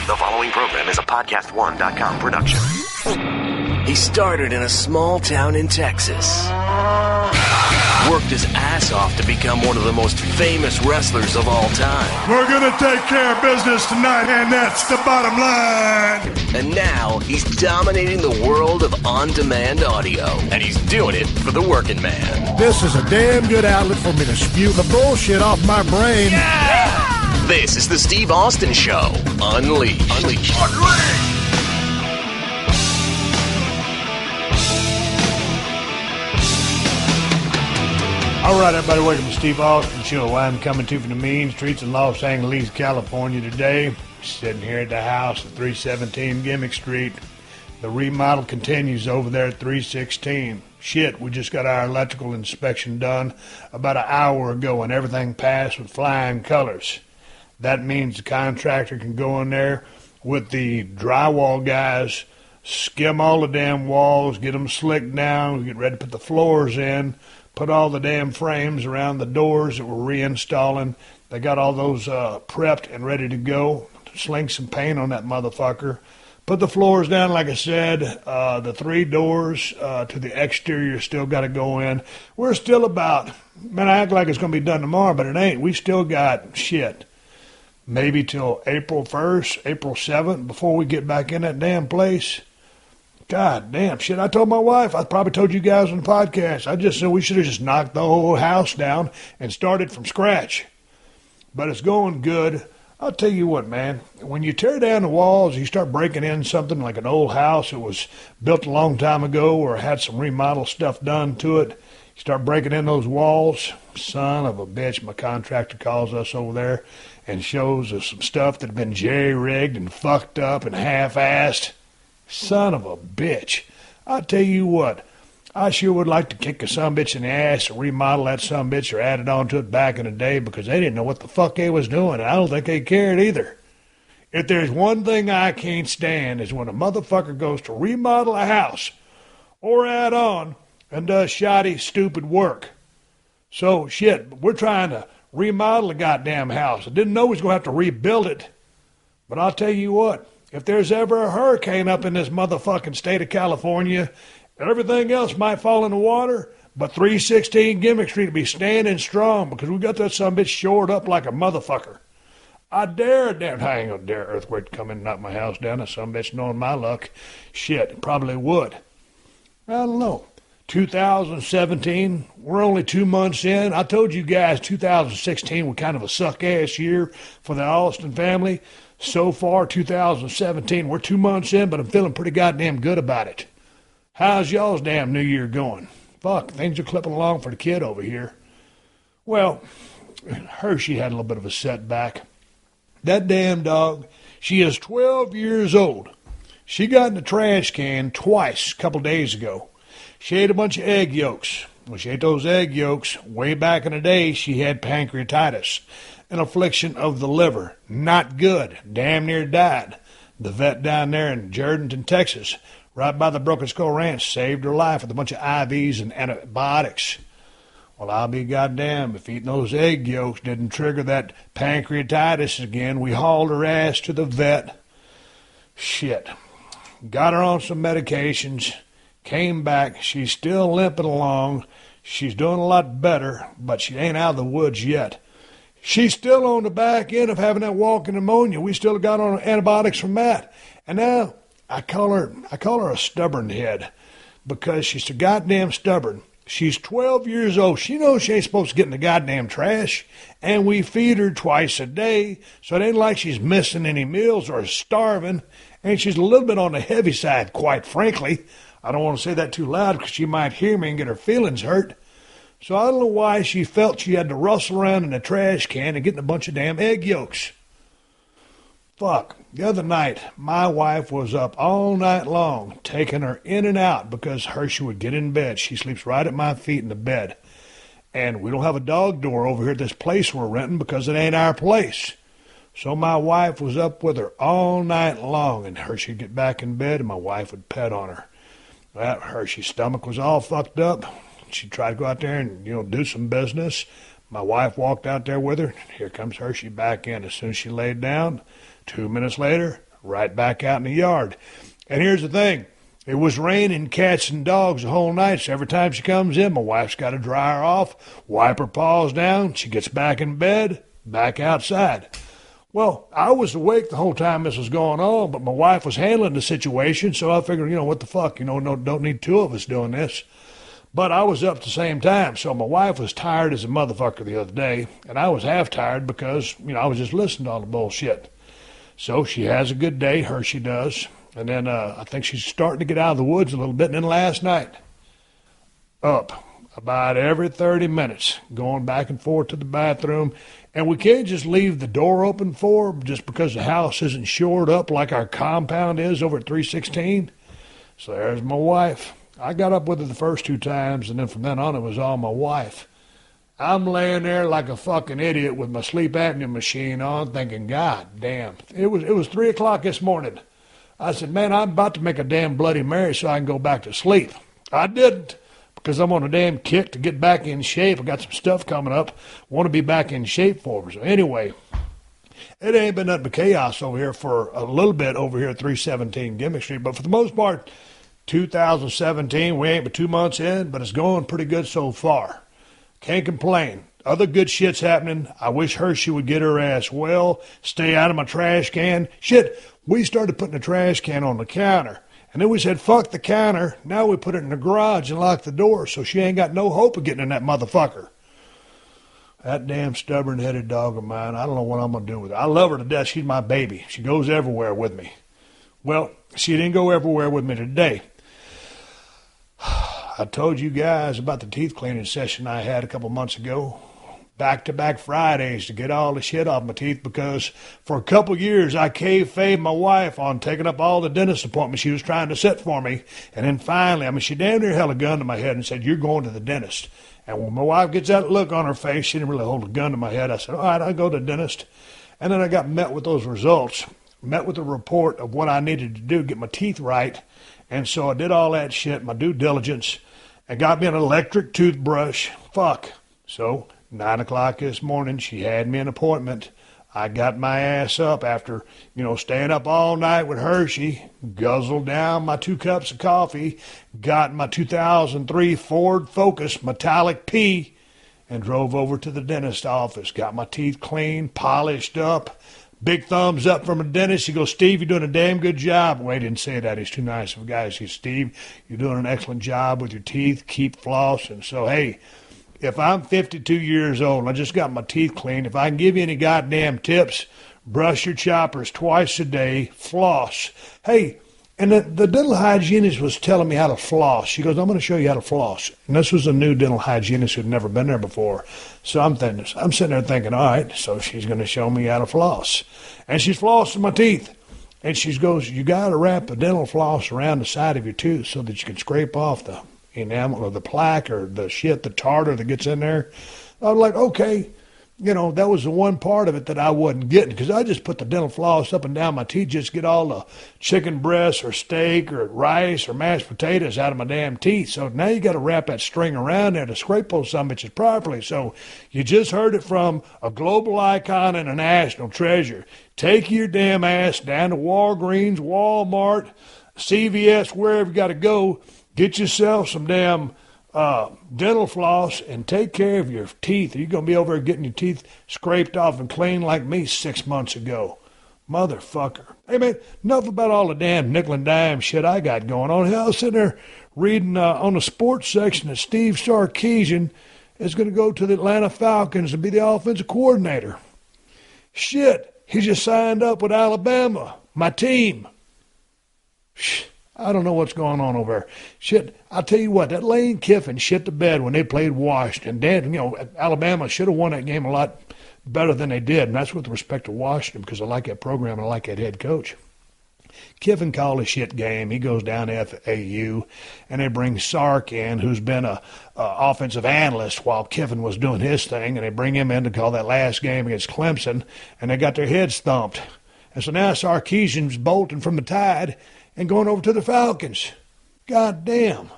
The following program is a podcast1.com production. He started in a small town in Texas. Worked his ass off to become one of the most famous wrestlers of all time. We're gonna take care of business tonight, and that's the bottom line. And now he's dominating the world of on-demand audio. And he's doing it for the working man. This is a damn good outlet for me to spew the bullshit off my brain. Yeah! This is the Steve Austin Show. Unleashed. All right, everybody, welcome to Steve Austin Show. I'm coming to you from the mean streets of Los Angeles, California today. Sitting here at the house at 317 Gimmick Street. The remodel continues over there at 316. Shit, we just got our electrical inspection done about an hour ago, and everything passed with flying colors. That means the contractor can go in there with the drywall guys, skim all the damn walls, get them slicked down, get ready to put the floors in, put all the damn frames around the doors that we're reinstalling. They got all those prepped and ready to go. Sling some paint on that motherfucker. Put the floors down, like I said. The three doors to the exterior still got to go in. We're still about, man, I act like it's going to be done tomorrow, but it ain't. We still got shit. Maybe till April 1st, April 7th, before we get back in that damn place. God damn, shit, I told my wife, I probably told you guys on the podcast, I just said we should have just knocked the whole house down and started from scratch. But it's going good. I'll tell you what, man, when you tear down the walls, you start breaking in something like an old house that was built a long time ago or had some remodel stuff done to it. You start breaking in those walls, son of a bitch, my contractor calls us over there and shows us some stuff that had been jerry-rigged and fucked up and half-assed. Son of a bitch. I tell you what, I sure would like to kick a sumbitch in the ass or remodel that sumbitch or add it on to it back in the day because they didn't know what the fuck they was doing, and I don't think they cared either. If there's one thing I can't stand is when a motherfucker goes to remodel a house or add on and does shoddy, stupid work. So, shit, we're trying to remodel the goddamn house. I didn't know we was going to have to rebuild it. But I'll tell you what, if there's ever a hurricane up in this motherfucking state of California, everything else might fall in the water, but 316 Gimmick Street will be standing strong because we got that sumbitch shored up like a motherfucker. I ain't gonna dare earthquake to come in and knock my house down. That sumbitch, knowing my luck, shit, it probably would. I don't know. 2017, we're only 2 months in. I told you guys 2016 was kind of a suck-ass year for the Austin family. So far, 2017, we're 2 months in, but I'm feeling pretty goddamn good about it. How's y'all's damn new year going? Fuck, things are clipping along for the kid over here. Well, Hershey had a little bit of a setback. That damn dog, she is 12 years old. She got in the trash can twice a couple days ago. She ate a bunch of egg yolks. When she ate those egg yolks, way back in the day, she had pancreatitis, an affliction of the liver. Not good. Damn near died. The vet down there in Jourdanton, Texas, right by the Broken Skull Ranch, saved her life with a bunch of IVs and antibiotics. Well, I'll be goddamn if eating those egg yolks didn't trigger that pancreatitis again. We hauled her ass to the vet. Shit. Got her on some medications. Came back. She's still limping along. She's doing a lot better, but she ain't out of the woods yet. She's still on the back end of having that walking pneumonia. We still got on antibiotics from that. And now I call her a stubborn head because she's so goddamn stubborn. She's 12 years old. She knows she ain't supposed to get in the goddamn trash, and we feed her twice a day, so it ain't like she's missing any meals or starving, and she's a little bit on the heavy side, quite frankly. I don't want to say that too loud because she might hear me and get her feelings hurt. So I don't know why she felt she had to rustle around in a trash can and get in a bunch of damn egg yolks. Fuck. The other night, my wife was up all night long, taking her in and out because Hershey would get in bed. She sleeps right at my feet in the bed. And we don't have a dog door over here at this place we're renting because it ain't our place. So my wife was up with her all night long, and Hershey'd get back in bed, and my wife would pet on her. Well, Hershey's stomach was all fucked up. She tried to go out there and, do some business. My wife walked out there with her. Here comes Hershey back in. As soon as she laid down, 2 minutes later, right back out in the yard. And here's the thing. It was raining cats and dogs the whole night, so every time she comes in, my wife's got to dry her off, wipe her paws down. She gets back in bed, back outside. Well, I was awake the whole time this was going on, but my wife was handling the situation, so I figured, what the fuck, no, don't need two of us doing this. But I was up at the same time, so my wife was tired as a motherfucker the other day, and I was half tired because, I was just listening to all the bullshit. So she has a good day, she does. And then I think she's starting to get out of the woods a little bit. And then last night, up about every 30 minutes, going back and forth to the bathroom. And we can't just leave the door open for her just because the house isn't shored up like our compound is over at 316. So there's my wife. I got up with her the first two times, and then from then on it was all my wife. I'm laying there like a fucking idiot with my sleep apnea machine on thinking, God damn. It was 3 o'clock this morning. I said, man, I'm about to make a damn Bloody Mary so I can go back to sleep. I didn't, because I'm on a damn kick to get back in shape. I got some stuff coming up. Want to be back in shape for her. So anyway, it ain't been nothing but chaos over here for a little bit over here at 317 Gimmick Street. But for the most part, 2017, we ain't but 2 months in, but it's going pretty good so far. Can't complain. Other good shit's happening. I wish Hershey would get her ass well, stay out of my trash can. Shit, we started putting the trash can on the counter. And then we said, fuck the counter. Now we put it in the garage and lock the door so she ain't got no hope of getting in that motherfucker. That damn stubborn-headed dog of mine, I don't know what I'm going to do with her. I love her to death. She's my baby. She goes everywhere with me. Well, she didn't go everywhere with me today. I told you guys about the teeth cleaning session I had a couple months ago. Back-to-back Fridays to get all the shit off my teeth because for a couple years I kayfabed my wife on taking up all the dentist appointments she was trying to set for me. And then finally, she damn near held a gun to my head and said, you're going to the dentist. And when my wife gets that look on her face, she didn't really hold a gun to my head. I said, all right, I'll go to the dentist. And then I got met with those results, met with a report of what I needed to do to get my teeth right. And so I did all that shit, my due diligence, and got me an electric toothbrush. Fuck. So 9 o'clock this morning, she had me an appointment. I got my ass up after, staying up all night with Hershey, guzzled down my 2 cups of coffee, got my 2003 Ford Focus Metallic P, and drove over to the dentist office. Got my teeth clean, polished up. Big thumbs up from a dentist. He goes, Steve, you're doing a damn good job. Well, he didn't say that. He's too nice of a guy. He says, Steve, you're doing an excellent job with your teeth. Keep flossing. So, hey, if I'm 52 years old and I just got my teeth cleaned, if I can give you any goddamn tips, brush your choppers twice a day, floss. Hey, and the dental hygienist was telling me how to floss. She goes, I'm going to show you how to floss. And this was a new dental hygienist who'd never been there before. So I'm sitting there thinking, all right, so she's going to show me how to floss. And she's flossing my teeth. And she goes, you got to wrap the dental floss around the side of your tooth so that you can scrape off the enamel or the plaque or the shit, the tartar that gets in there. I was like, okay. That was the one part of it that I wasn't getting because I just put the dental floss up and down my teeth just to get all the chicken breasts or steak or rice or mashed potatoes out of my damn teeth. So now you got to wrap that string around there to scrape those some bitches properly. So you just heard it from a global icon and a national treasure. Take your damn ass down to Walgreens, Walmart, CVS, wherever you got to go. Get yourself some damn dental floss and take care of your teeth. You're going to be over there getting your teeth scraped off and clean like me 6 months ago. Motherfucker. Hey, man, enough about all the damn nickel and dime shit I got going on. Hell, I was sitting there reading on the sports section that Steve Sarkisian is going to go to the Atlanta Falcons and be the offensive coordinator. Shit, he just signed up with Alabama, my team. I don't know what's going on over there. Shit, I'll tell you what, that Lane Kiffin shit the bed when they played Washington. Alabama should have won that game a lot better than they did, and that's with respect to Washington because I like that program and I like that head coach. Kiffin called a shit game. He goes down to FAU, and they bring Sark in, who's been a offensive analyst while Kiffin was doing his thing, and they bring him in to call that last game against Clemson, and they got their heads thumped. And so now Sarkisian's bolting from the Tide and going over to the Falcons. God damn,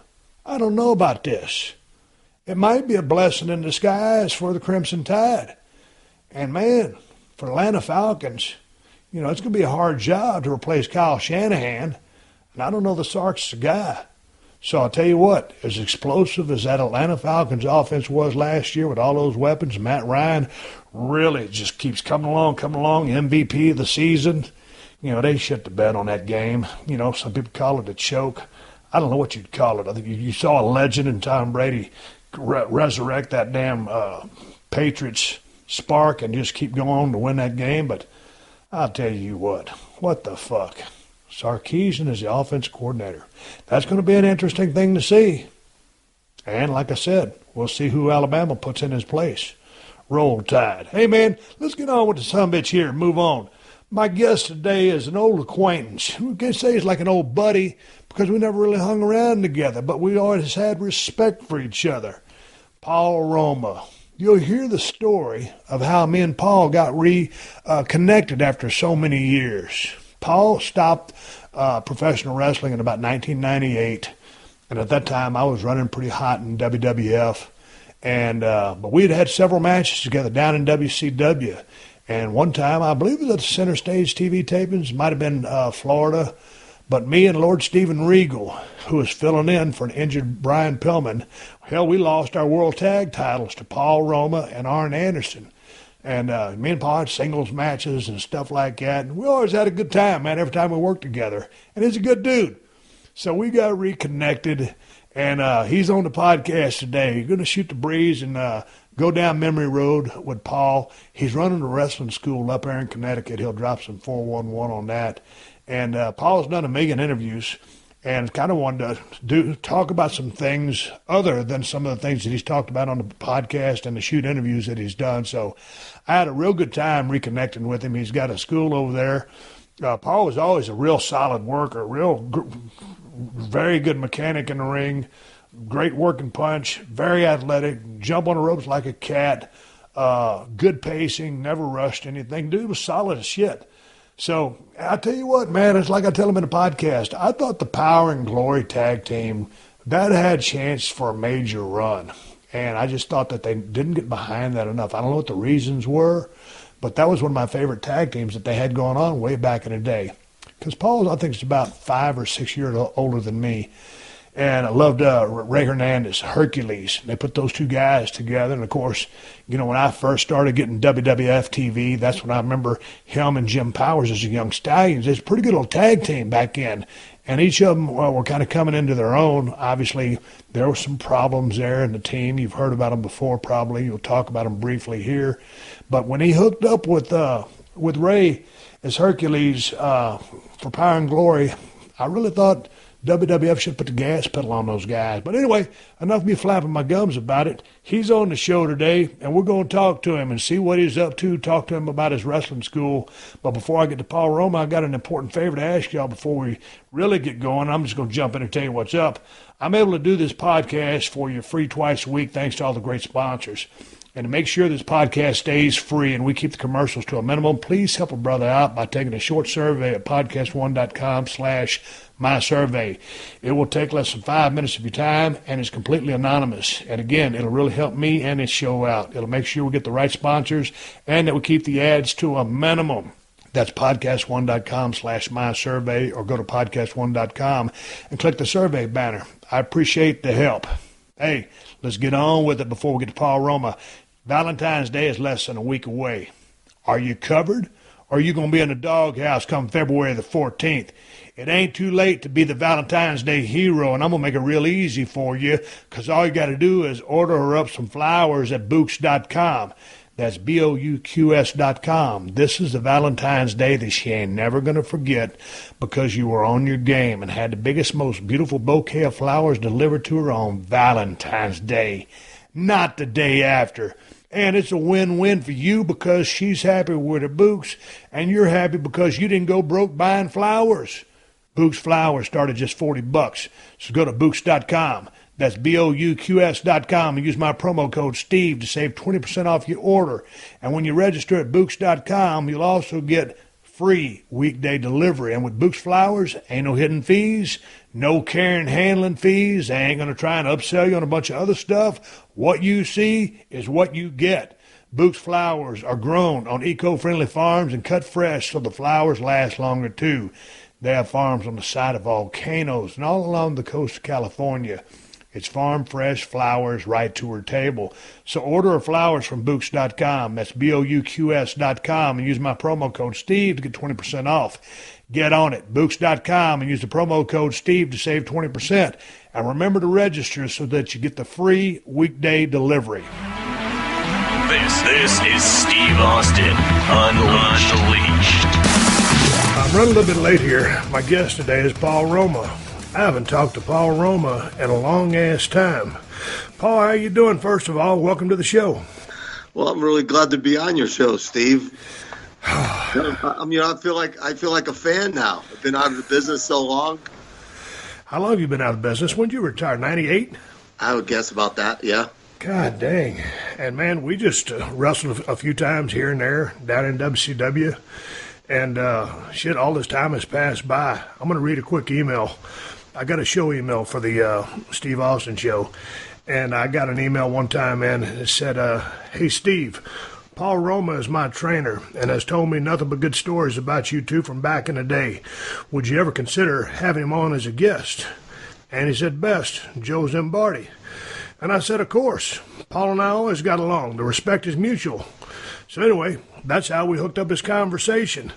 I don't know about this. It might be a blessing in disguise for the Crimson Tide. And man, for Atlanta Falcons, it's going to be a hard job to replace Kyle Shanahan, and I don't know the Sark's the guy. So I'll tell you what, as explosive as that Atlanta Falcons offense was last year with all those weapons, Matt Ryan really just keeps coming along, MVP of the season. They shit the bed on that game. Some people call it a choke. I don't know what you'd call it. I think you saw a legend in Tom Brady resurrect that damn Patriots spark and just keep going on to win that game. But I'll tell you what the fuck? Sarkisian is the offense coordinator. That's going to be an interesting thing to see. And like I said, we'll see who Alabama puts in his place. Roll Tide. Hey, man, let's get on with the sumbitch here and move on. My guest today is an old acquaintance. We can say he's like an old buddy because we never really hung around together, but we always had respect for each other. Paul Roma. You'll hear the story of how me and Paul got reconnected after so many years. Paul stopped professional wrestling in about 1998, and at that time I was running pretty hot in WWF, and but we had several matches together down in WCW, and one time I believe it was at the Center Stage TV tapings, might have been Florida, but me and Lord Steven Regal, who was filling in for an injured Brian Pillman, hell, we lost our world tag titles to Paul Roma and Arn Anderson. And me and Paul had singles matches and stuff like that. And we always had a good time, man, every time we worked together. And he's a good dude. So we got reconnected, and he's on the podcast today. He's going to shoot the breeze and go down memory road with Paul. He's running a wrestling school up there in Connecticut. He'll drop some 411 on that. And Paul's done a million interviews and kind of wanted to talk about some things other than some of the things that he's talked about on the podcast and the shoot interviews that he's done. So I had a real good time reconnecting with him. He's got a school over there. Paul was always a real solid worker, very good mechanic in the ring, great working punch, very athletic, jump on the ropes like a cat, good pacing, never rushed anything. Dude was solid as shit. So I tell you what, man, it's like I tell him in the podcast. I thought the Power and Glory tag team, that had a chance for a major run. And I just thought that they didn't get behind that enough. I don't know what the reasons were, but that was one of my favorite tag teams that they had going on way back in the day. Because Paul, I think, is about 5 or 6 years older than me. And I loved Ray Hernandez, Hercules. They put those two guys together. And, of course, when I first started getting WWF TV, that's when I remember him and Jim Powers as the Young Stallions. It was a pretty good little tag team back then. And each of them were kind of coming into their own. Obviously, there were some problems there in the team. You've heard about them before probably. You'll talk about them briefly here. But when he hooked up with Ray as Hercules for Power and Glory, I really thought WWF should put the gas pedal on those guys. But anyway, enough of me flapping my gums about it. He's on the show today, and we're going to talk to him and see what he's up to, talk to him about his wrestling school. But before I get to Paul Roma, I got an important favor to ask y'all before we really get going. I'm just going to jump in and tell you what's up. I'm able to do this podcast for you free twice a week thanks to all the great sponsors. And to make sure this podcast stays free and we keep the commercials to a minimum, please help a brother out by taking a short survey at podcast1.com/mysurvey. It will take less than 5 minutes of your time, and it's completely anonymous. And again, it'll really help me and this show out. It'll make sure we get the right sponsors and that we keep the ads to a minimum. That's podcast1.com/mysurvey, or go to podcast1.com and click the survey banner. I appreciate the help. Hey, let's get on with it before we get to Paul Roma. Valentine's Day is less than a week away. Are you covered? Or are you going to be in the doghouse come February the 14th? It ain't too late to be the Valentine's Day hero, and I'm going to make it real easy for you, because all you got to do is order her up some flowers at Books.com. That's BOUQS.com. This is the Valentine's Day that she ain't never going to forget, because you were on your game and had the biggest, most beautiful bouquet of flowers delivered to her on Valentine's Day, not the day after. And it's a win-win for you because she's happy with her Books, and you're happy because you didn't go broke buying flowers. Books flowers start at just $40. So go to Books.com. That's BOUQS.com, and use my promo code Steve to save 20% off your order. And when you register at Books.com, you'll also get free weekday delivery. And with Books Flowers, ain't no hidden fees, no care and handling fees. They ain't going to try and upsell you on a bunch of other stuff. What you see is what you get. Book's flowers are grown on eco-friendly farms and cut fresh so the flowers last longer too. They have farms on the side of volcanoes and all along the coast of California. It's farm fresh flowers right to her table. So order her flowers from Books.com. That's Bouqs.com, and use my promo code Steve to get 20% off. Get on it, Books.com, and use the promo code Steve to save 20%. And remember to register so that you get the free weekday delivery. This is Steve Austin Unleashed. I'm running a little bit late here. My guest today is Paul Roma. I haven't talked to Paul Roma in a long-ass time. Paul, how you doing, first of all? Welcome to the show. Well, I'm really glad to be on your show, Steve. I mean, I feel like a fan now. I've been out of the business so long. How long have you been out of business? When did you retire, 98? I would guess about that, yeah. God dang. And, man, we just wrestled a few times here and there down in WCW. And, shit, all this time has passed by. I'm going to read a quick email. I got a show email for the Steve Austin show. And I got an email one time, man, that said, hey, Steve, Paul Roma is my trainer and has told me nothing but good stories about you two from back in the day. Would you ever consider having him on as a guest? And he said, best, Joe Zimbardi. And I said, of course. Paul and I always got along. The respect is mutual. So anyway, that's how we hooked up this conversation.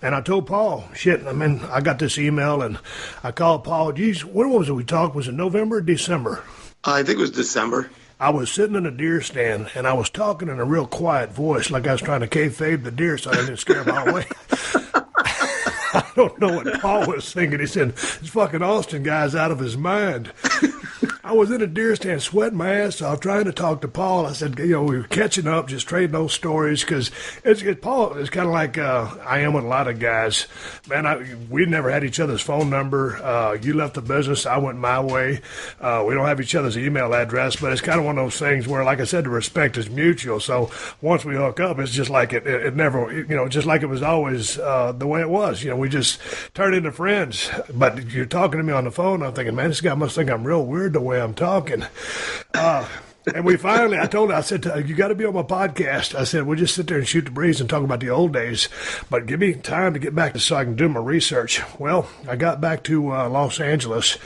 And I told Paul, I got this email and I called Paul. Geez, when was it we talked? Was it November or December? I think it was December. I was sitting in a deer stand and I was talking in a real quiet voice like I was trying to kayfabe the deer so I didn't scare them all away. I don't know what Paul was thinking. He said, this fucking Austin guy's out of his mind. I was in a deer stand sweating my ass off trying to talk to Paul. I said, we were catching up, just trading those stories because Paul is kind of like I am with a lot of guys. Man, we never had each other's phone number. You left the business. I went my way. We don't have each other's email address, but it's kind of one of those things where, like I said, the respect is mutual. So once we hook up, it's just like it never, just like it was always the way it was. We just turned into friends. But you're talking to me on the phone, I'm thinking, man, this guy must think I'm real weird the way I'm talking. And we finally, I told her, I said, you got to be on my podcast. I said, we'll just sit there and shoot the breeze and talk about the old days, but give me time to get back so I can do my research. Well, I got back to Los Angeles,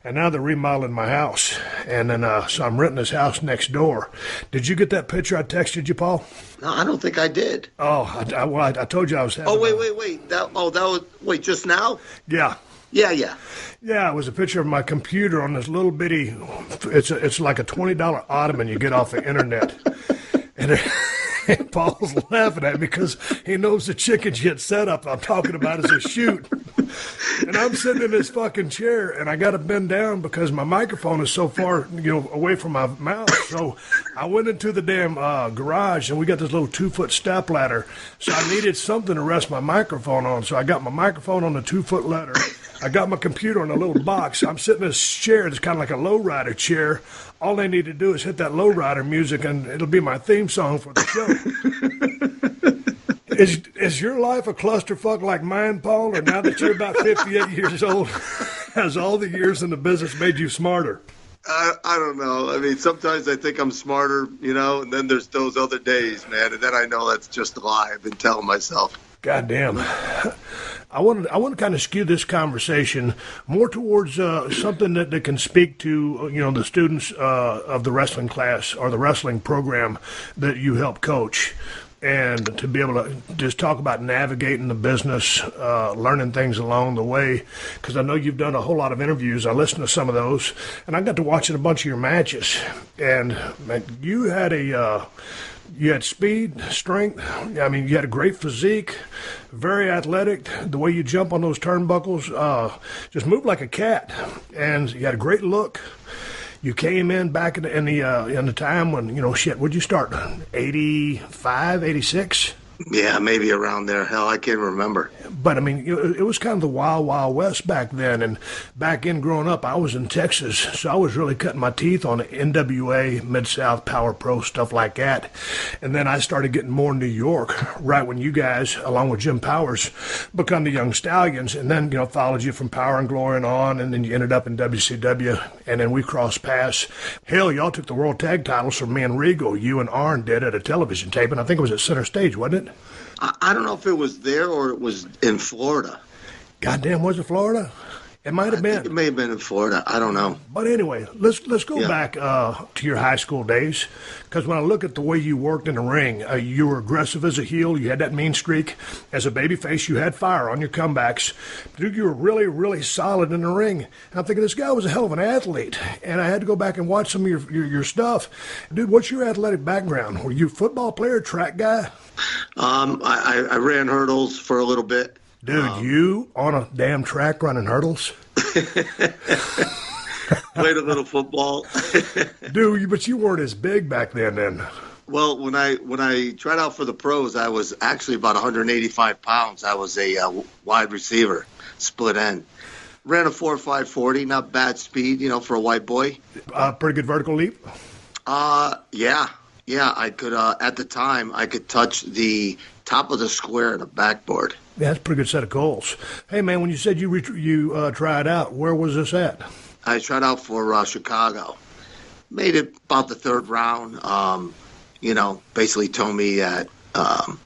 and now they're remodeling my house. And then, so I'm renting this house next door. Did you get that picture I texted you, Paul? No, I don't think I did. Oh, I told you I was having... Oh, wait. That was... just now? Yeah. Yeah. Yeah, it was a picture of my computer on this little bitty, it's like a $20 ottoman you get off the internet. And Paul's laughing at me because he knows the chicken shit setup I'm talking about is a shoot. And I'm sitting in this fucking chair, and I got to bend down because my microphone is so far, away from my mouth. So I went into the damn garage, and we got this little 2-foot step ladder. So I needed something to rest my microphone on. So I got my microphone on the 2-foot ladder. I got my computer on a little box. I'm sitting in this chair that's kind of like a lowrider chair. All they need to do is hit that lowrider music, and it'll be my theme song for the show. Is your life a clusterfuck like mine, Paul? Or now that you're about 58 years old, has all the years in the business made you smarter? I don't know. I mean, sometimes I think I'm smarter, and then there's those other days, man, and then I know that's just a lie I've been telling myself. God damn. I want to kind of skew this conversation more towards something that can speak to, the students of the wrestling class or the wrestling program that you help coach. And to be able to just talk about navigating the business, learning things along the way, because I know you've done a whole lot of interviews. I listened to some of those, and I got to watching a bunch of your matches. And man, you had speed, strength. I mean, you had a great physique, very athletic. The way you jump on those turnbuckles, just moved like a cat, and you had a great look. You came in back in the time when, what'd you start, 85, 86? Yeah, maybe around there. Hell, I can't remember. But, I mean, it was kind of the wild, wild west back then. And back in growing up, I was in Texas, so I was really cutting my teeth on NWA, Mid-South, Power Pro, stuff like that. And then I started getting more in New York right when you guys, along with Jim Powers, become the Young Stallions. And then, followed you from Power and Glory and on, and then you ended up in WCW. And then we crossed paths. Hell, y'all took the World Tag titles from me and Regal. You and Arn did at a television tape, and I think it was at Center Stage, wasn't it? I don't know if it was there or it was in Florida. Goddamn, was it Florida? It might have been. Think it may have been in Florida. I don't know. But anyway, let's go back to your high school days, because when I look at the way you worked in the ring, you were aggressive as a heel. You had that mean streak. As a babyface, you had fire on your comebacks. Dude, you were really, really solid in the ring. And I'm thinking, this guy was a hell of an athlete. And I had to go back and watch some of your stuff. Dude, what's your athletic background? Were you a football player, track guy? I ran hurdles for a little bit. Dude, you on a damn track running hurdles? Played a little football. Dude, but you weren't as big back then. Well, when I tried out for the pros, I was actually about 185 pounds. I was a wide receiver, split end. Ran a 4.5 40, not bad speed, for a white boy. Pretty good vertical leap? Yeah. I could, at the time, I could touch the top of the square in a backboard. Yeah, that's a pretty good set of goals. Hey, man, when you said you tried out, where was this at? I tried out for Chicago. Made it about the third round. Basically told me that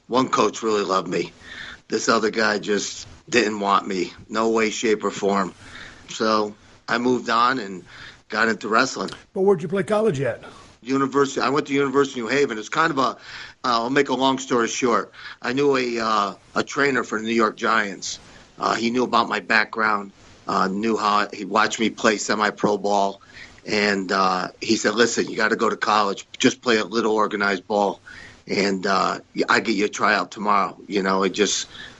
one coach really loved me. This other guy just didn't want me. No way, shape, or form. So I moved on and got into wrestling. But where'd you play college at? University. I went to University of New Haven. It's kind of I'll make a long story short. I knew a trainer for the New York Giants. He knew about my background, knew how he watched me play semi-pro ball, and he said, "Listen, you got to go to college. Just play a little organized ball, and I get you a tryout tomorrow.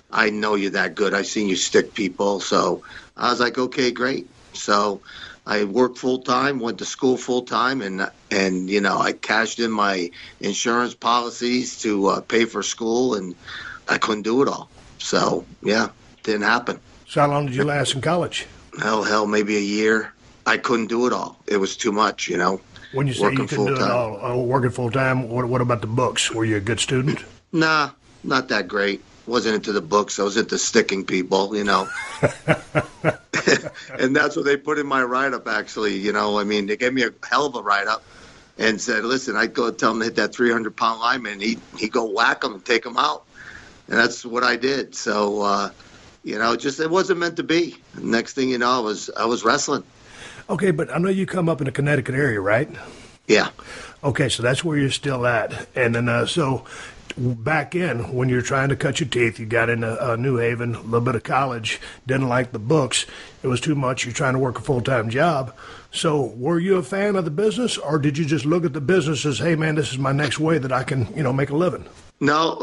I know you're that good. I've seen you stick people." So I was like, "Okay, great." So I worked full time, went to school full time, and I cashed in my insurance policies to pay for school, and I couldn't do it all. So yeah, didn't happen. So how long did you last in college? Hell, maybe a year. I couldn't do it all. It was too much, When you say you couldn't do it all, working full time, what about the books? Were you a good student? Nah, not that great. Wasn't into the books. I was into sticking people, And that's what they put in my write-up, actually. They gave me a hell of a write-up and said, listen, I'd go tell him to hit that 300-pound lineman. He'd go whack him and take him out. And that's what I did. So, just it wasn't meant to be. Next thing you know, I was wrestling. Okay, but I know you come up in the Connecticut area, right? Yeah. Okay, so that's where you're still at. And then, so back in, when you're trying to cut your teeth, you got into New Haven, a little bit of college, didn't like the books. It was too much. You're trying to work a full-time job. So were you a fan of the business, or did you just look at the business as, hey, man, this is my next way that I can, make a living? No,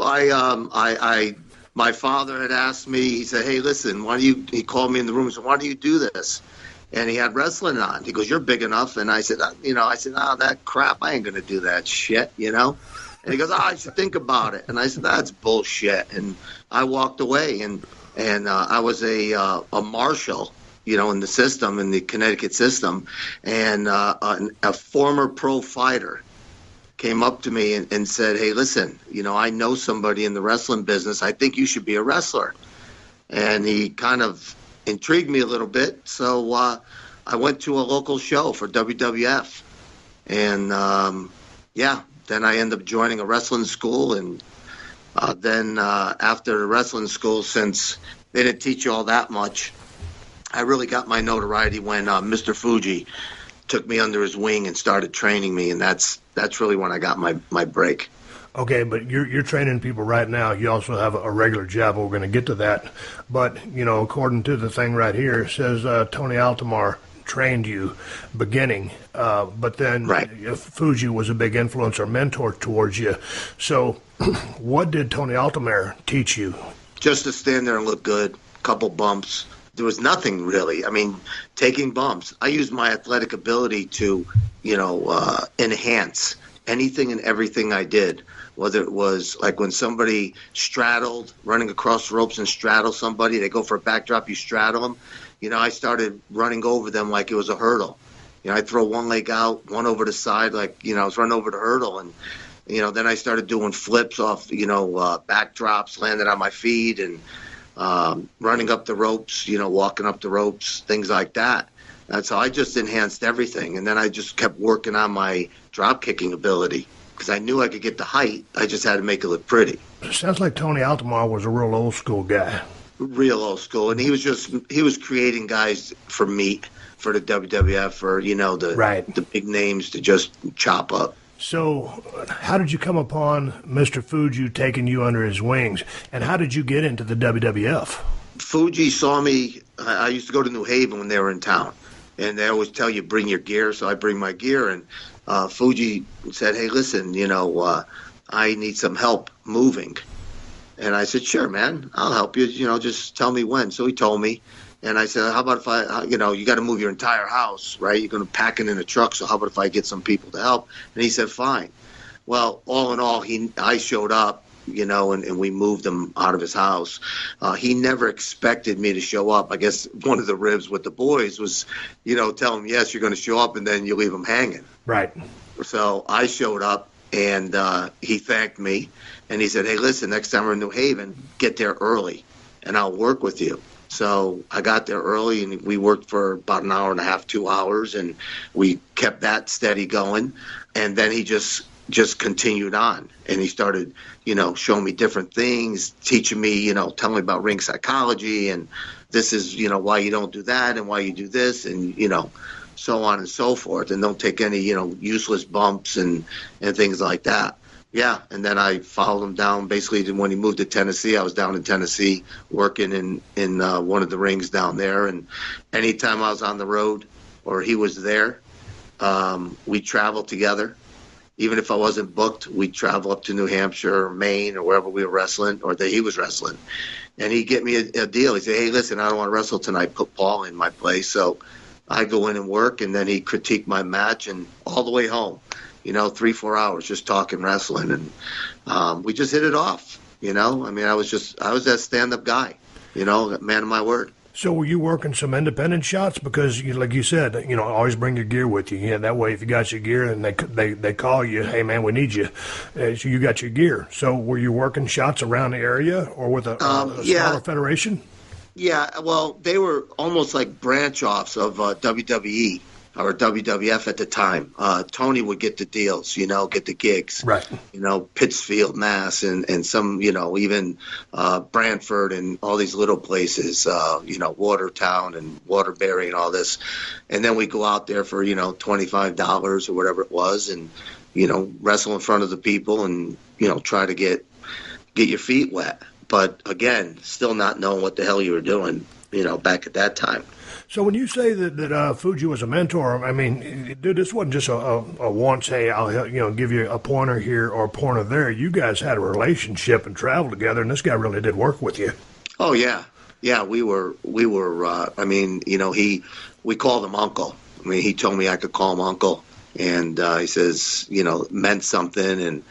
my father had asked me, he said, hey, listen, he called me in the room and said, why do you do this? And he had wrestling on. He goes, you're big enough. And I said, that crap, I ain't going to do that shit, And he goes, I should think about it. And I said, that's bullshit. And I walked away, and I was a marshal, in the system, in the Connecticut system. And a former pro fighter came up to me and said, hey, listen, I know somebody in the wrestling business. I think you should be a wrestler. And he kind of intrigued me a little bit. So I went to a local show for WWF. And, then I ended up joining a wrestling school. And then after the wrestling school, since they didn't teach you all that much, I really got my notoriety when Mr. Fuji took me under his wing and started training me. And that's really when I got my break. Okay, but you're training people right now. You also have a regular job. We're going to get to that. But, according to the thing right here, it says Tony Altomare trained you beginning, but then right. Fuji was a big influence or mentor towards you. So what did Tony Altomare teach you? Just to stand there and look good, couple bumps. There was nothing really. Taking bumps. I used my athletic ability to, enhance anything and everything I did. whether it was like when somebody straddled, running across the ropes and straddle somebody, they go for a backdrop, you straddle them. I started running over them like it was a hurdle. I'd throw one leg out, one over the side, like, I was running over the hurdle. And, then I started doing flips off, backdrops, landing on my feet and running up the ropes, walking up the ropes, things like that. And so I just enhanced everything. And then I just kept working on my drop kicking ability because I knew I could get the height. I just had to make it look pretty. Sounds like Tony Altomare was a real old school guy. Real old school. And he was creating guys for meat, for the WWF, or, the big names to just chop up. So how did you come upon Mr. Fuji taking you under his wings? And how did you get into the WWF? Fuji saw me. I used to go to New Haven when they were in town. And they always tell you, bring your gear. So I bring my gear. And Fuji said, hey, listen, I need some help moving. And I said, sure, man, I'll help you. Just tell me when. So he told me. And I said, how about if I, you got to move your entire house, right? You're going to pack it in a truck. So how about if I get some people to help? And he said, fine. Well, all in all, I showed up. And we moved him out of his house. He never expected me to show up. I guess one of the ribs with the boys was, tell him, yes, you're going to show up, and then you leave him hanging. Right. So I showed up, and he thanked me, and he said, hey, listen, next time we're in New Haven, get there early, and I'll work with you. So I got there early, and we worked for about an hour and a half, 2 hours, and we kept that steady going. And then he just continued on, and he started, showing me different things, teaching me, telling me about ring psychology, and this is, why you don't do that and why you do this, and, so on and so forth, and don't take any, useless bumps and things like that. Yeah, and then I followed him down. Basically, when he moved to Tennessee, I was down in Tennessee working in one of the rings down there, and anytime I was on the road or he was there, we traveled together. Even if I wasn't booked, we'd travel up to New Hampshire or Maine or wherever we were wrestling or that he was wrestling. And he'd get me a deal. He'd say, hey, listen, I don't want to wrestle tonight. Put Paul in my place. So I go in and work, and then he'd critique my match, and all the way home, 3-4 hours just talking wrestling. And we just hit it off, I mean, I was that stand-up guy, man of my word. So were you working some independent shots? Because, like you said, always bring your gear with you. Yeah, that way if you got your gear and they call you, hey, man, we need you. So you got your gear. So were you working shots around the area or with a smaller federation? Yeah, well, they were almost like branch-offs of WWE or WWF at the time. Tony would get the deals, get the gigs. Right. Pittsfield, Mass, and some, even Brantford and all these little places, Watertown and Waterbury and all this. And then we go out there for, $25 or whatever it was and, wrestle in front of the people and, try to get your feet wet. But, again, still not knowing what the hell you were doing, back at that time. So when you say that Fuji was a mentor, I mean, dude, this wasn't just a once, hey, I'll give you a pointer here or a pointer there. You guys had a relationship and traveled together, and this guy really did work with you. Oh yeah, we were. I mean, we called him Uncle. I mean, he told me I could call him Uncle, and he says, meant something, and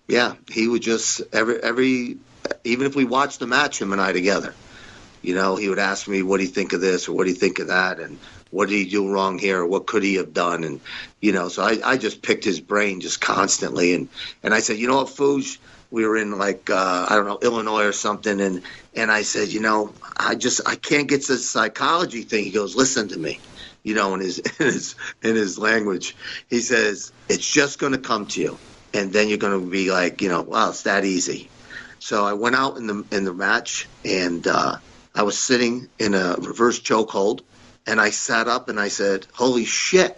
yeah, he would just every even if we watched the match, him and I together. He would ask me, what do you think of this or what do you think of that? And what did he do wrong here? Or what could he have done? And, so I just picked his brain just constantly. And I said, what, Fuge? We were in Illinois or something. And I said, I can't get this psychology thing. He goes, listen to me, in his language. He says, it's just going to come to you. And then you're going to be like, wow, it's that easy. So I went out in the match and, I was sitting in a reverse chokehold, and I sat up and I said, holy shit,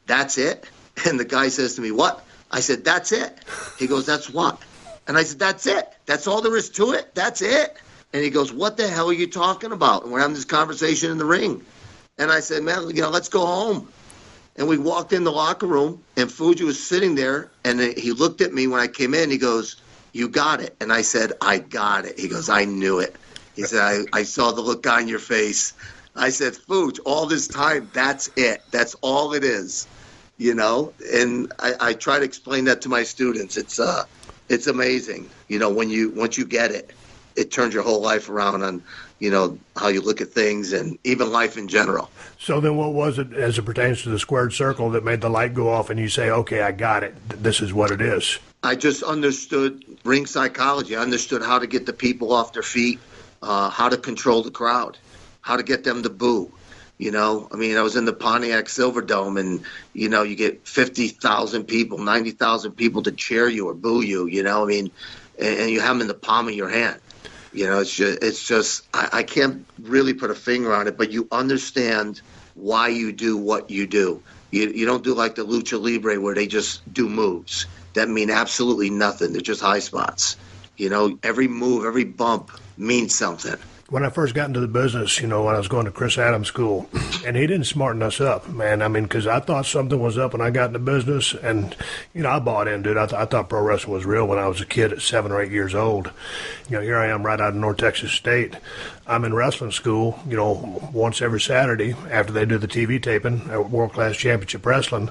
that's it? And the guy says to me, what? I said, that's it. He goes, that's what? And I said, that's it. That's all there is to it. That's it. And he goes, what the hell are you talking about? And we're having this conversation in the ring. And I said, man, let's go home. And we walked in the locker room, and Fuji was sitting there, and he looked at me when I came in. He goes, you got it. And I said, I got it. He goes, I knew it. He said, I saw the look on your face. I said, Fuge, all this time, that's it. That's all it is, And I try to explain that to my students. It's it's amazing. Once you get it, it turns your whole life around on, how you look at things and even life in general. So then what was it as it pertains to the squared circle that made the light go off and you say, okay, I got it. This is what it is? I just understood ring psychology. I understood how to get the people off their feet, how to control the crowd, how to get them to boo. I was in the Pontiac Silverdome, and, you get 50,000 people, 90,000 people to cheer you or boo you, and you have them in the palm of your hand. It's just I can't really put a finger on it, but you understand why you do what you do. You don't do like the Lucha Libre where they just do moves that mean absolutely nothing. They're just high spots. Every move, every bump means something. When I first got into the business, when I was going to Chris Adams School, and he didn't smarten us up, man. Because I thought something was up when I got into business, and, I bought into it. I thought pro wrestling was real when I was a kid at 7 or 8 years old. Here I am right out of North Texas State. I'm in wrestling school, once every Saturday after they do the TV taping at World Class Championship Wrestling,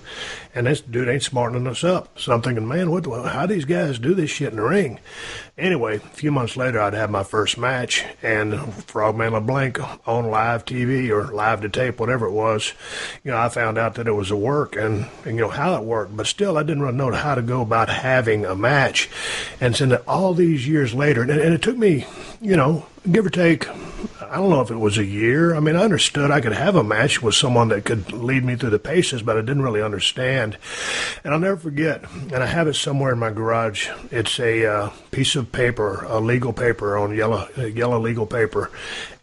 and this dude ain't smartening us up. So I'm thinking, man, how these guys do this shit in the ring? Anyway, a few months later, I'd have my first match, and Frogman LeBlanc on live TV or live to tape, whatever it was, I found out that it was a work and how it worked. But still, I didn't really know how to go about having a match. And so all these years later, and it took me, give or take, I don't know if it was a year. I understood I could have a match with someone that could lead me through the paces, but I didn't really understand. And I'll never forget, and I have it somewhere in my garage, it's a piece of paper, a legal paper on yellow legal paper.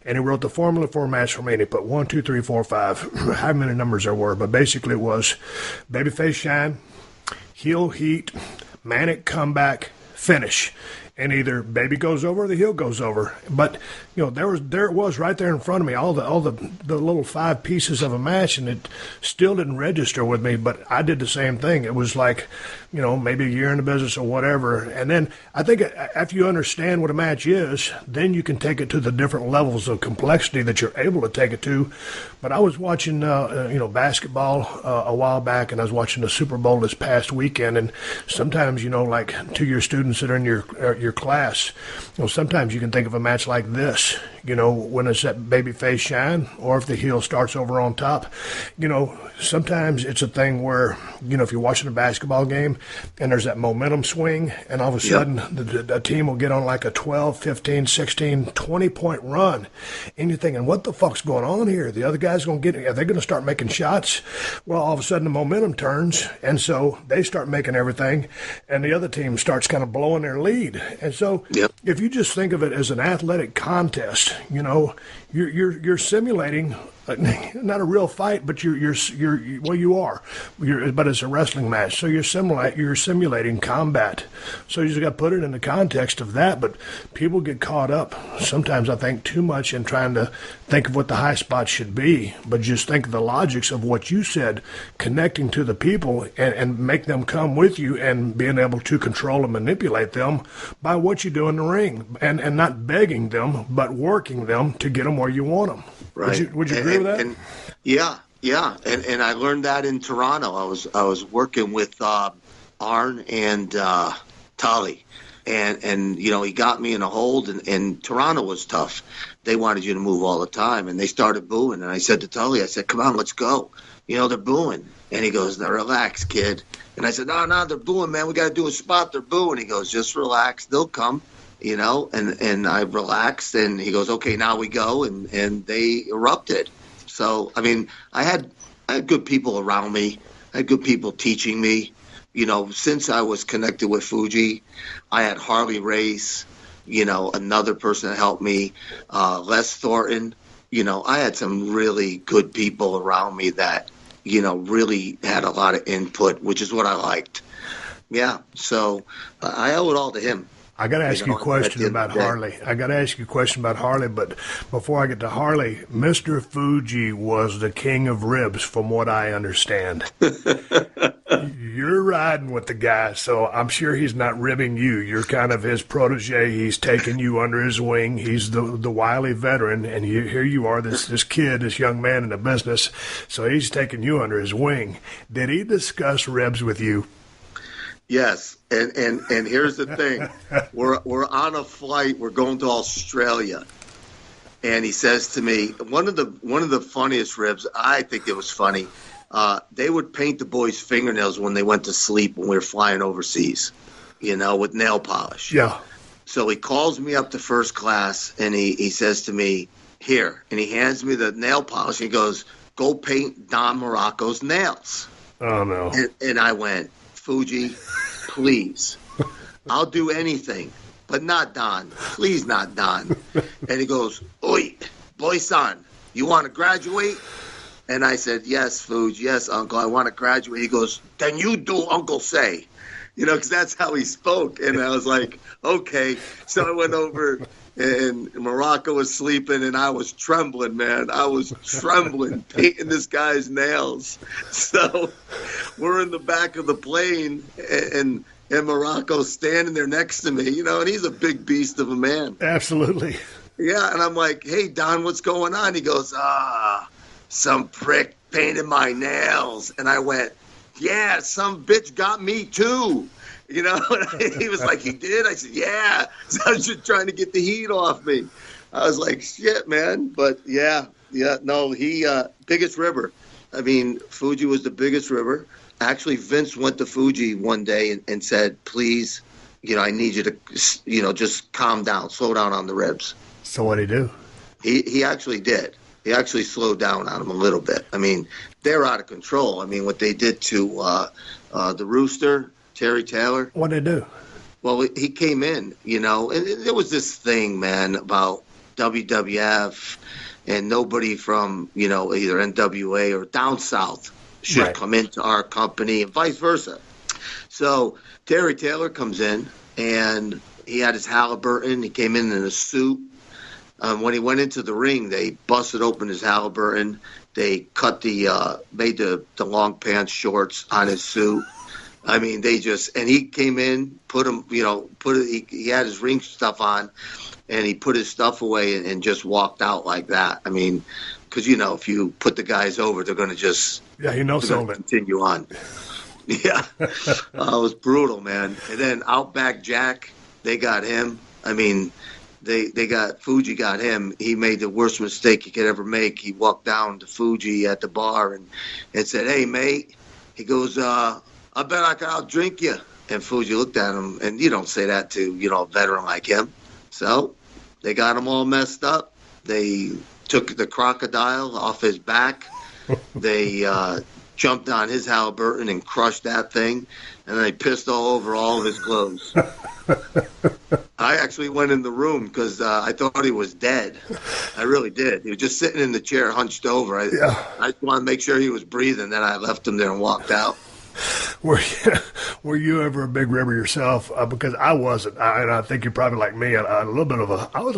And he wrote the formula for a match for me, and he put 1, 2, 3, 4, 5, how many numbers there were. But basically it was babyface shine, heel heat, manic comeback, finish. And either baby goes over or the heel goes over. But, there it was right there in front of me, all the little 5 pieces of a match, and it still didn't register with me, but I did the same thing. It was like, maybe a year in the business or whatever. And then I think after you understand what a match is, then you can take it to the different levels of complexity that you're able to take it to. But I was watching, basketball a while back, and I was watching the Super Bowl this past weekend, and sometimes, like to your students that are in your class, sometimes you can think of a match like this, when it's that babyface shine, or if the heel starts over on top. Sometimes it's a thing where, if you're watching a basketball game and there's that momentum swing, and all of a sudden the team will get on like a 12, 15, 16, 20-point run, and you're thinking, what the fuck's going on here? The other guy's going to get it. Are they going to start making shots? Well, all of a sudden the momentum turns, and so they start making everything, and the other team starts kind of blowing their lead. And so if you just think of it as an athletic contest, you're simulating not a real fight, but you are. But it's a wrestling match, so you're simulating combat. So you just got to put it in the context of that. But people get caught up sometimes, I think, too much in trying to think of what the high spots should be, but just think of the logics of what you said, connecting to the people and make them come with you and being able to control and manipulate them by what you do in the ring, and not begging them, but working them to get them where you want them. Right. Would you agree with that? Yeah. And I learned that in Toronto. I was working with Arn and Tully. And he got me in a hold, and Toronto was tough. They wanted you to move all the time, and they started booing. And I said to Tully, I said, come on, let's go. They're booing. And he goes, now relax, kid. And I said, no, they're booing, man. We got to do a spot. They're booing. He goes, just relax. They'll come. And I relaxed, and he goes, okay, now we go, and they erupted. So, I had good people around me. I had good people teaching me. Since I was connected with Fuji, I had Harley Race, another person that helped me, Les Thornton. I had some really good people around me that, really had a lot of input, which is what I liked. Yeah, so I owe it all to him. I got to ask you a question about Harley. But before I get to Harley, Mr. Fuji was the king of ribs, from what I understand. You're riding with the guy, so I'm sure he's not ribbing you. You're kind of his protege. He's taking you under his wing. He's the wily veteran, and here you are, this kid, this young man in the business. So he's taking you under his wing. Did he discuss ribs with you? Yes, and here's the thing: we're on a flight. We're going to Australia, and he says to me, one of the funniest ribs. I think it was funny. They would paint the boys' fingernails when they went to sleep when we were flying overseas, with nail polish. Yeah. So he calls me up to first class, and he says to me, "Here," and he hands me the nail polish. He goes, "Go paint Don Morocco's nails." Oh no. And I went, "Fuji, please, I'll do anything, but not Don. Please, not Don." And he goes, "Oi, boy son, you want to graduate?" And I said, "Yes, Fuji, yes, Uncle, I want to graduate." He goes, "Then you do Uncle say." Because that's how he spoke. And I was like, okay. So I went over, and Morocco was sleeping, and I was trembling, man. I was trembling, painting this guy's nails. So we're in the back of the plane, and Morocco's standing there next to me, and he's a big beast of a man. Absolutely. Yeah, and I'm like, "Hey, Don, what's going on?" He goes, some prick painted my nails. And I went, "Yeah, some bitch got me too." He was like, "He did?" I said, "Yeah." So I was just trying to get the heat off me. I was like, "Shit, man." But yeah, no, he, biggest ribber. I mean, Fuji was the biggest ribber. Actually, Vince went to Fuji one day and said, "Please, I need you to, just calm down, slow down on the ribs." So what'd he do? He actually did. He actually slowed down on him a little bit. I mean, they're out of control. I mean, what they did to the Rooster, Terry Taylor. What'd they do? Well, he came in, and there was this thing, man, about WWF and nobody from, either NWA or down south should come into our company and vice versa. So Terry Taylor comes in, and he had his Halliburton. He came in a suit. When he went into the ring, they busted open his Halliburton. They cut made the long pants shorts on his suit. I mean, and he came in, put him, he had his ring stuff on, and he put his stuff away and just walked out like that. I mean, because, if you put the guys over, they're going to just continue on. Yeah. It was brutal, man. And then Outback Jack, they got him. I mean, Fuji got him. He made the worst mistake he could ever make. He walked down to Fuji at the bar and said, "Hey, mate." He goes, "I bet I can outdrink you." And Fuji looked at him, and you don't say that to, a veteran like him. So they got him all messed up. They took the crocodile off his back. They jumped on his Halliburton and crushed that thing, and they pissed all over all of his clothes. I actually went in the room because I thought he was dead. I really did. He was just sitting in the chair, hunched over. I just wanted to make sure he was breathing. Then I left him there and walked out. Were you ever a big ribber yourself? Because I wasn't, and I think you're probably like me. I was a little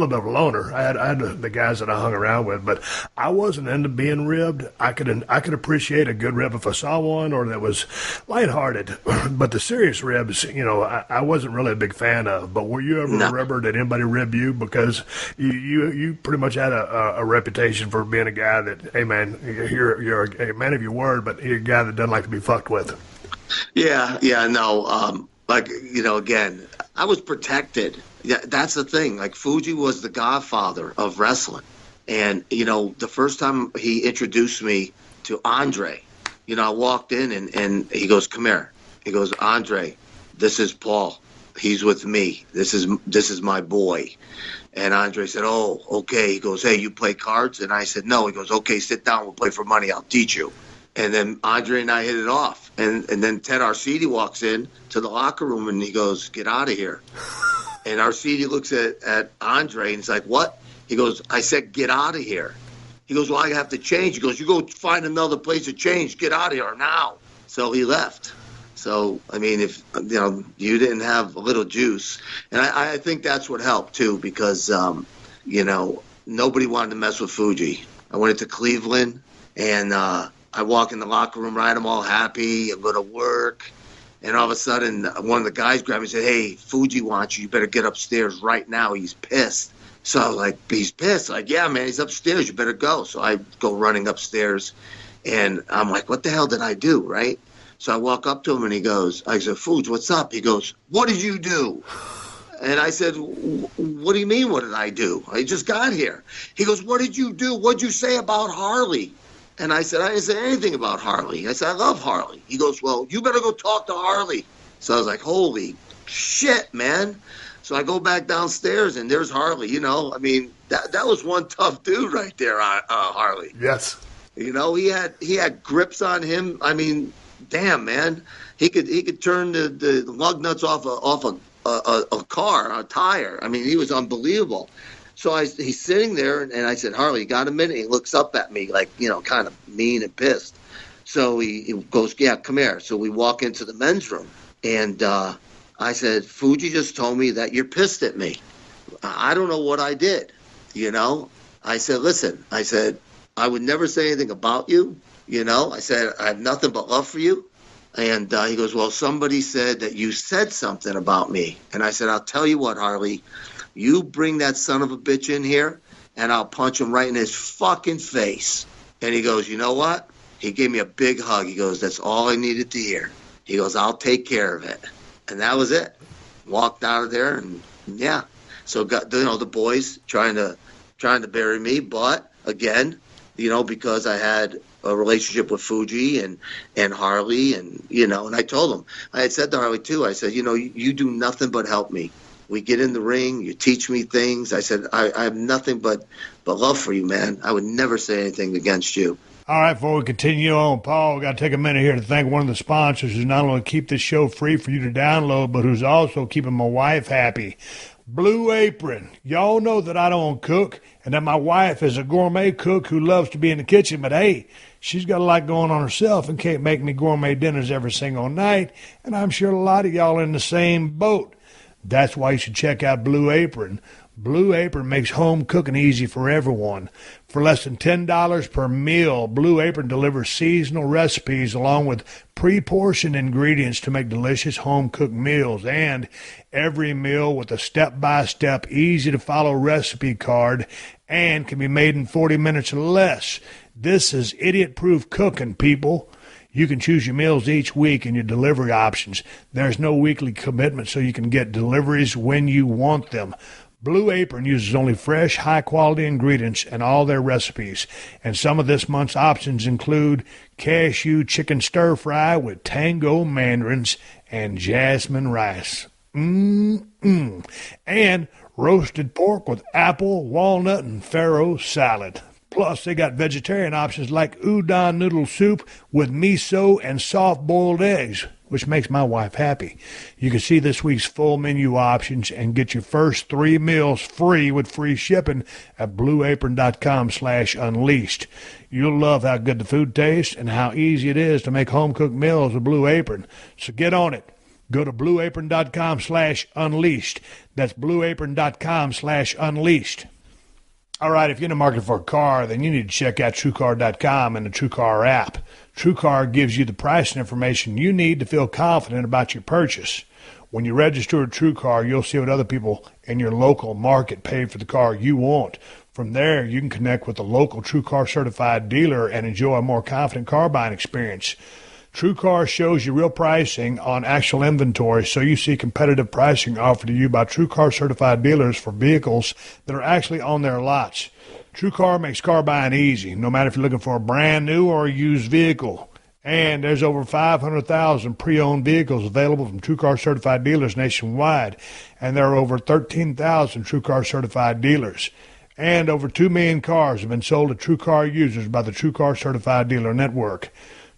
bit of a loner. I had the guys that I hung around with, but I wasn't into being ribbed. I could appreciate a good rib if I saw one, or that was lighthearted. But the serious ribs, I wasn't really a big fan of. But were you ever a ribber? Did anybody rib you? Because you pretty much had a reputation for being a guy that, hey man, you're a man of your word, but you're a guy that doesn't like to be fucked with. Yeah, no. Again, I was protected. Yeah, that's the thing. Like, Fuji was the godfather of wrestling. And, the first time he introduced me to Andre, I walked in and he goes, "Come here." He goes, "Andre, this is Paul. He's with me. This is my boy." And Andre said, "Oh, okay." He goes, "Hey, you play cards?" And I said, "No." He goes, "Okay, sit down. We'll play for money. I'll teach you." And then Andre and I hit it off. And then Ted Arcidi walks in to the locker room, and he goes, "Get out of here." And Arcidi looks at Andre, and he's like, "What?" He goes, "I said, get out of here." He goes, "Well, I have to change." He goes, "You go find another place to change. Get out of here now." So he left. So, I mean, if, you didn't have a little juice. And I think that's what helped, too, because, nobody wanted to mess with Fuji. I went into Cleveland, and I walk in the locker room, right? I'm all happy. I go to work. And all of a sudden, one of the guys grabbed me and said, "Hey, Fuji wants you. You better get upstairs right now. He's pissed." So I was like, "He's pissed?" Like, "Yeah, man, he's upstairs. You better go." So I go running upstairs. And I'm like, what the hell did I do, right? So I walk up to him and I said, Fuge, what's up? He goes, what did you do? And I said, what do you mean, what did I do? I just got here. He goes, what did you do? What'd you say about Harley? And I said, I didn't say anything about Harley. I said, I love Harley. He goes, well, you better go talk to Harley. So I was like, holy shit, man. So I go back downstairs, and there's Harley. You know, I mean, that was one tough dude right there, Harley. Yes. You know, he had grips on him. I mean, damn, man. He could turn the lug nuts off a car, a tire. I mean, he was unbelievable. So he's sitting there, and I said, Harley, you got a minute? He looks up at me like, you know, kind of mean and pissed. So he goes, yeah, come here. So we walk into the men's room, and I said, Fuji just told me that you're pissed at me. I don't know what I did, you know. I said, listen, I said, I would never say anything about you, you know. I said, I have nothing but love for you. And he goes, well, somebody said that you said something about me. And I said, I'll tell you what, Harley, you bring that son of a bitch in here, and I'll punch him right in his fucking face. And he goes, you know what? He gave me a big hug. He goes, that's all I needed to hear. He goes, I'll take care of it. And that was it. Walked out of there, and yeah. So got, you know, the boys trying to bury me, but again, you know, because I had a relationship with Fuji and Harley, and you know, and I told him, I had said to Harley too, I said, you know, you do nothing but help me. We get in the ring, you teach me things. I said, I have nothing but love for you, man. I would never say anything against you. All right, before we continue on, Paul, we've got to take a minute here to thank one of the sponsors who's not only keep this show free for you to download, but who's also keeping my wife happy. Blue Apron. Y'all know that I don't cook, and that my wife is a gourmet cook who loves to be in the kitchen, but hey, she's got a lot going on herself and can't make me gourmet dinners every single night, and I'm sure a lot of y'all are in the same boat. That's why you should check out Blue Apron. Blue Apron makes home cooking easy for everyone. For less than $10 per meal, Blue Apron delivers seasonal recipes along with pre-portioned ingredients to make delicious home-cooked meals, and every meal with a step-by-step, easy-to-follow recipe card and can be made in 40 minutes or less. This is idiot-proof cooking, people. You can choose your meals each week and your delivery options. There's no weekly commitment, so you can get deliveries when you want them. Blue Apron uses only fresh, high-quality ingredients in all their recipes, and some of this month's options include cashew chicken stir-fry with tango mandarins and jasmine rice. And roasted pork with apple, walnut, and farro salad. Plus, they got vegetarian options like udon noodle soup with miso and soft-boiled eggs, which makes my wife happy. You can see this week's full menu options and get your first 3 meals free with free shipping at blueapron.com/unleashed. You'll love how good the food tastes and how easy it is to make home-cooked meals with Blue Apron. So get on it. Go to blueapron.com/unleashed. That's blueapron.com/unleashed. All right, if you're in the market for a car, then you need to check out TrueCar.com and the TrueCar app. TrueCar gives you the pricing information you need to feel confident about your purchase. When you register at TrueCar, you'll see what other people in your local market paid for the car you want. From there, you can connect with a local TrueCar certified dealer and enjoy a more confident car buying experience. TrueCar shows you real pricing on actual inventory, so you see competitive pricing offered to you by TrueCar certified dealers for vehicles that are actually on their lots. TrueCar makes car buying easy, no matter if you're looking for a brand new or a used vehicle. And there's over 500,000 pre-owned vehicles available from TrueCar certified dealers nationwide, and there are over 13,000 TrueCar certified dealers. And over 2 million cars have been sold to TrueCar users by the TrueCar certified dealer network.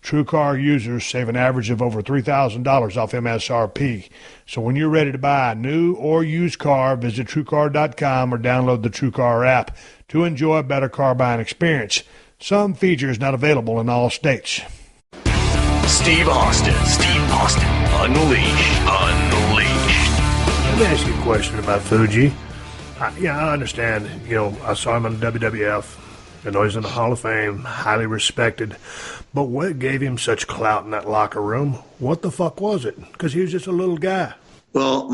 TrueCar users save an average of over $3,000 off MSRP. So when you're ready to buy a new or used car, visit TrueCar.com or download the TrueCar app to enjoy a better car buying experience. Some features not available in all states. Steve Austin. Unleashed. Let me ask you a question about Fuji. I understand, I saw him on the WWF. I know he's in the Hall of Fame, highly respected. But what gave him such clout in that locker room? What the fuck was it? Because he was just a little guy. Well,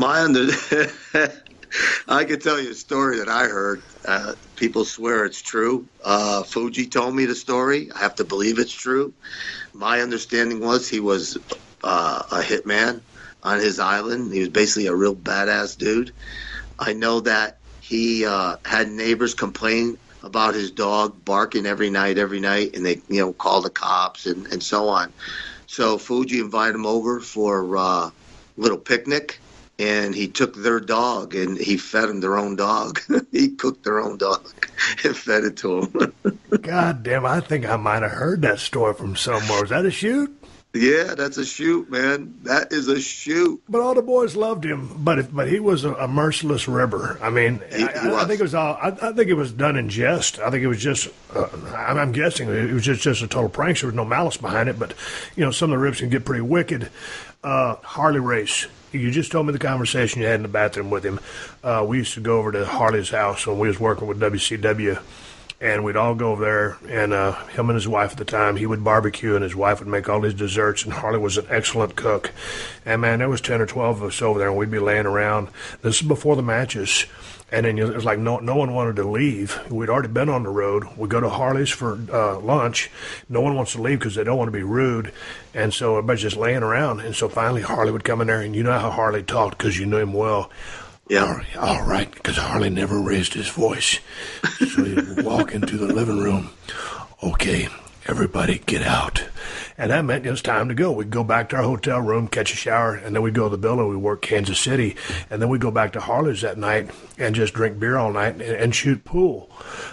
I could tell you a story that I heard. People swear it's true. Fuji told me the story. I have to believe it's true. My understanding was he was a hitman on his island. He was basically a real badass dude. I know that he had neighbors complain about his dog barking every night, and they, call the cops and so on. So Fuji invited him over for a little picnic, and he took their dog and he fed them their own dog. He cooked their own dog and fed it to them. God damn, I think I might have heard that story from somewhere. Was that a shoot? Yeah, that's a shoot, man. That is a shoot. But all the boys loved him. But he was a merciless ribber. I mean, I think it was all. I think it was done in jest. I think it was just. I'm guessing it was just a total prank. There was no malice behind it. But some of the rips can get pretty wicked. Harley race. You just told me the conversation you had in the bathroom with him. We used to go over to Harley's house when we was working with WCW. And we'd all go over there, and him and his wife at the time, he would barbecue, and his wife would make all his desserts, and Harley was an excellent cook. And, man, there was 10 or 12 of us over there, and we'd be laying around. This is before the matches. And then it was like no one wanted to leave. We'd already been on the road. We go to Harley's for lunch. No one wants to leave because they don't want to be rude. And so everybody's just laying around. And so finally Harley would come in there, and you know how Harley talked because you knew him well. Yeah. All right, because Harley never raised his voice. So he'd walk into the living room. Okay, everybody get out. And that meant it was time to go. We'd go back to our hotel room, catch a shower, and then we'd go to the building. We'd work Kansas City. And then we'd go back to Harley's that night and just drink beer all night and shoot pool.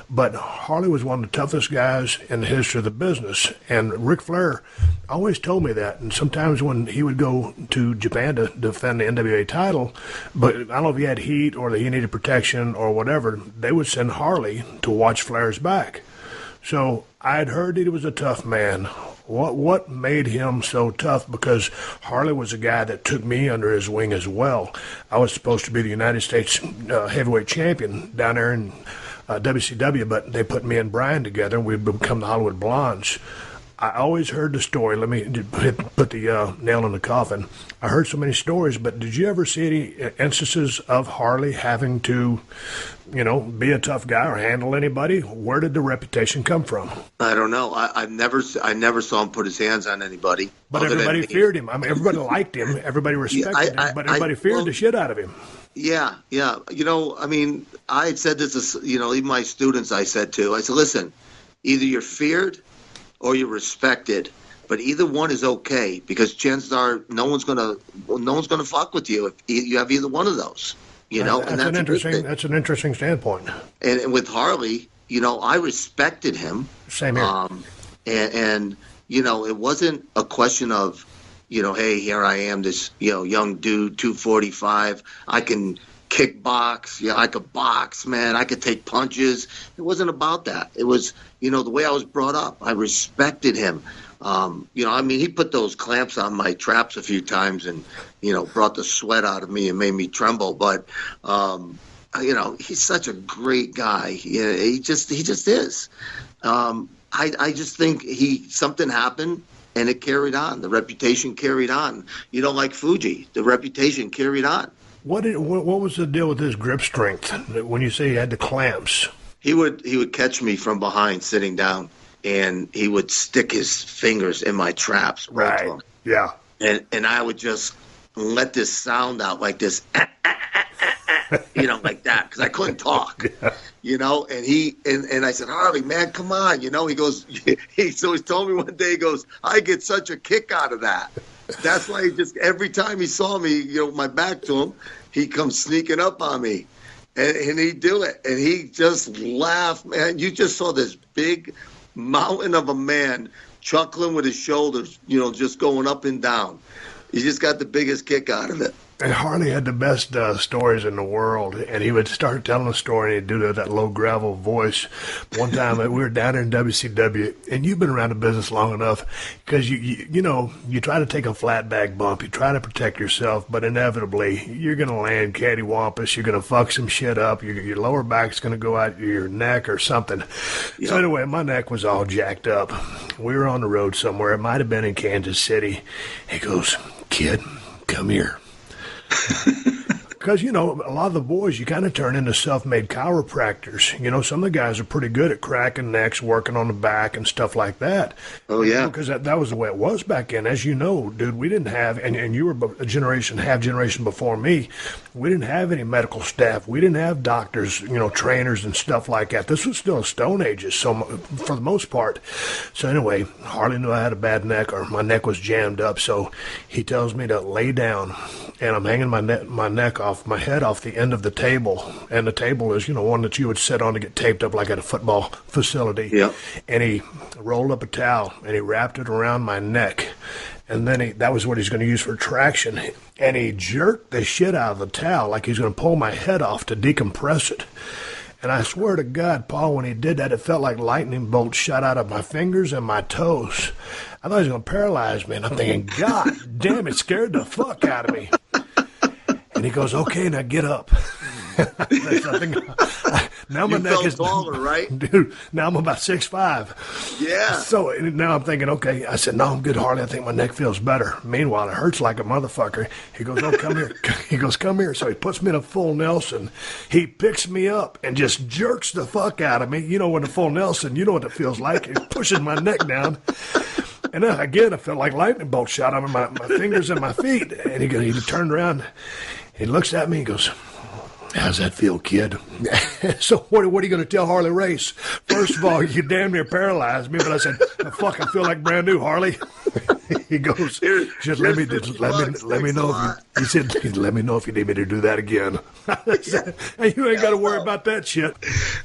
But Harley was one of the toughest guys in the history of the business. And Ric Flair always told me that. And sometimes when he would go to Japan to defend the NWA title, but I don't know if he had heat or that he needed protection or whatever, they would send Harley to watch Flair's back. So I had heard that he was a tough man. What made him so tough? Because Harley was a guy that took me under his wing as well. I was supposed to be the United States heavyweight champion down there in WCW, but they put me and Brian together, and we'd become the Hollywood Blondes. I always heard the story. Let me put the nail in the coffin. I heard so many stories, but did you ever see any instances of Harley having to, be a tough guy or handle anybody? Where did the reputation come from? I don't know. I never saw him put his hands on anybody. But everybody feared him. I mean, everybody liked him. Everybody respected him, but everybody feared the shit out of him. Yeah. I had said this, even my students I said, listen, either you're feared or you're respected, but either one is okay because chances are no one's gonna fuck with you if you have either one of those. That's an interesting standpoint. And with Harley, I respected him. Same here. And it wasn't a question of, hey, here I am, this young dude, 245. I can kickbox. Yeah, I could box, man. I could take punches. It wasn't about that. It was, the way I was brought up. I respected him. He put those clamps on my traps a few times and, brought the sweat out of me and made me tremble. But, he's such a great guy. He just is. I just think something happened and it carried on. The reputation carried on. Like Fuji, the reputation carried on. What was the deal with his grip strength when you say he had the clamps? He would catch me from behind sitting down, and he would stick his fingers in my traps. Right. Yeah. And I would just let this sound out like this, like that, because I couldn't talk. Yeah. And I said, Harley, man, come on. He goes, so he told me one day, he goes, I get such a kick out of that. That's why every time he saw me, my back to him, he comes sneaking up on me. And he'd do it. And he just laughed, man. You just saw this big mountain of a man chuckling with his shoulders, just going up and down. He just got the biggest kick out of it. And Harley had the best stories in the world, and he would start telling a story, and he'd do that low gravel voice. One time we were down in WCW, and you've been around the business long enough, because you try to take a flat bag bump, you try to protect yourself, but inevitably you're going to land cattywampus, you're going to fuck some shit up, your lower back's going to go out your neck or something. Yep. So anyway, my neck was all jacked up. We were on the road somewhere. It might have been in Kansas City. He goes, kid, come here. because, a lot of the boys, you kind of turn into self-made chiropractors. Some of the guys are pretty good at cracking necks, working on the back and stuff like that. Oh, yeah. Because that was the way it was back then. As you know, dude, we didn't have, and you were a half generation before me, we didn't have any medical staff. We didn't have doctors, trainers and stuff like that. This was still Stone Ages, so for the most part. So anyway, Harley knew I had a bad neck, or my neck was jammed up, so he tells me to lay down, and I'm hanging my head off the end of the table, and the table is, one that you would sit on to get taped up like at a football facility. Yeah. And he rolled up a towel, and he wrapped it around my neck, and then that was what he's going to use for traction, and he jerked the shit out of the towel like he's going to pull my head off to decompress it. And I swear to God, Paul, when he did that, it felt like lightning bolts shot out of my fingers and my toes. I thought he was going to paralyze me, and I'm thinking, God damn, it scared the fuck out of me. And he goes, okay, now get up. Now my neck is taller, right? Dude, now I'm about 6'5". Yeah. So now I'm thinking, okay. I said, no, I'm good, Harley. I think my neck feels better. Meanwhile, it hurts like a motherfucker. He goes, oh, come here. He goes, come here. So he puts me in a full Nelson. He picks me up and just jerks the fuck out of me. When a full Nelson, you know what it feels like. He's pushing my neck down. And then again, I felt like lightning bolts shot out of my fingers and my feet. And he turned around. He looks at me and goes, how's that feel, kid? So what are you going to tell Harley Race? First of all, you damn near paralyzed me, but I said, I fucking feel like brand new, Harley. He goes, just let me know if he said, let me know if you need me to do that again. I said, hey, you ain't got to worry about that shit.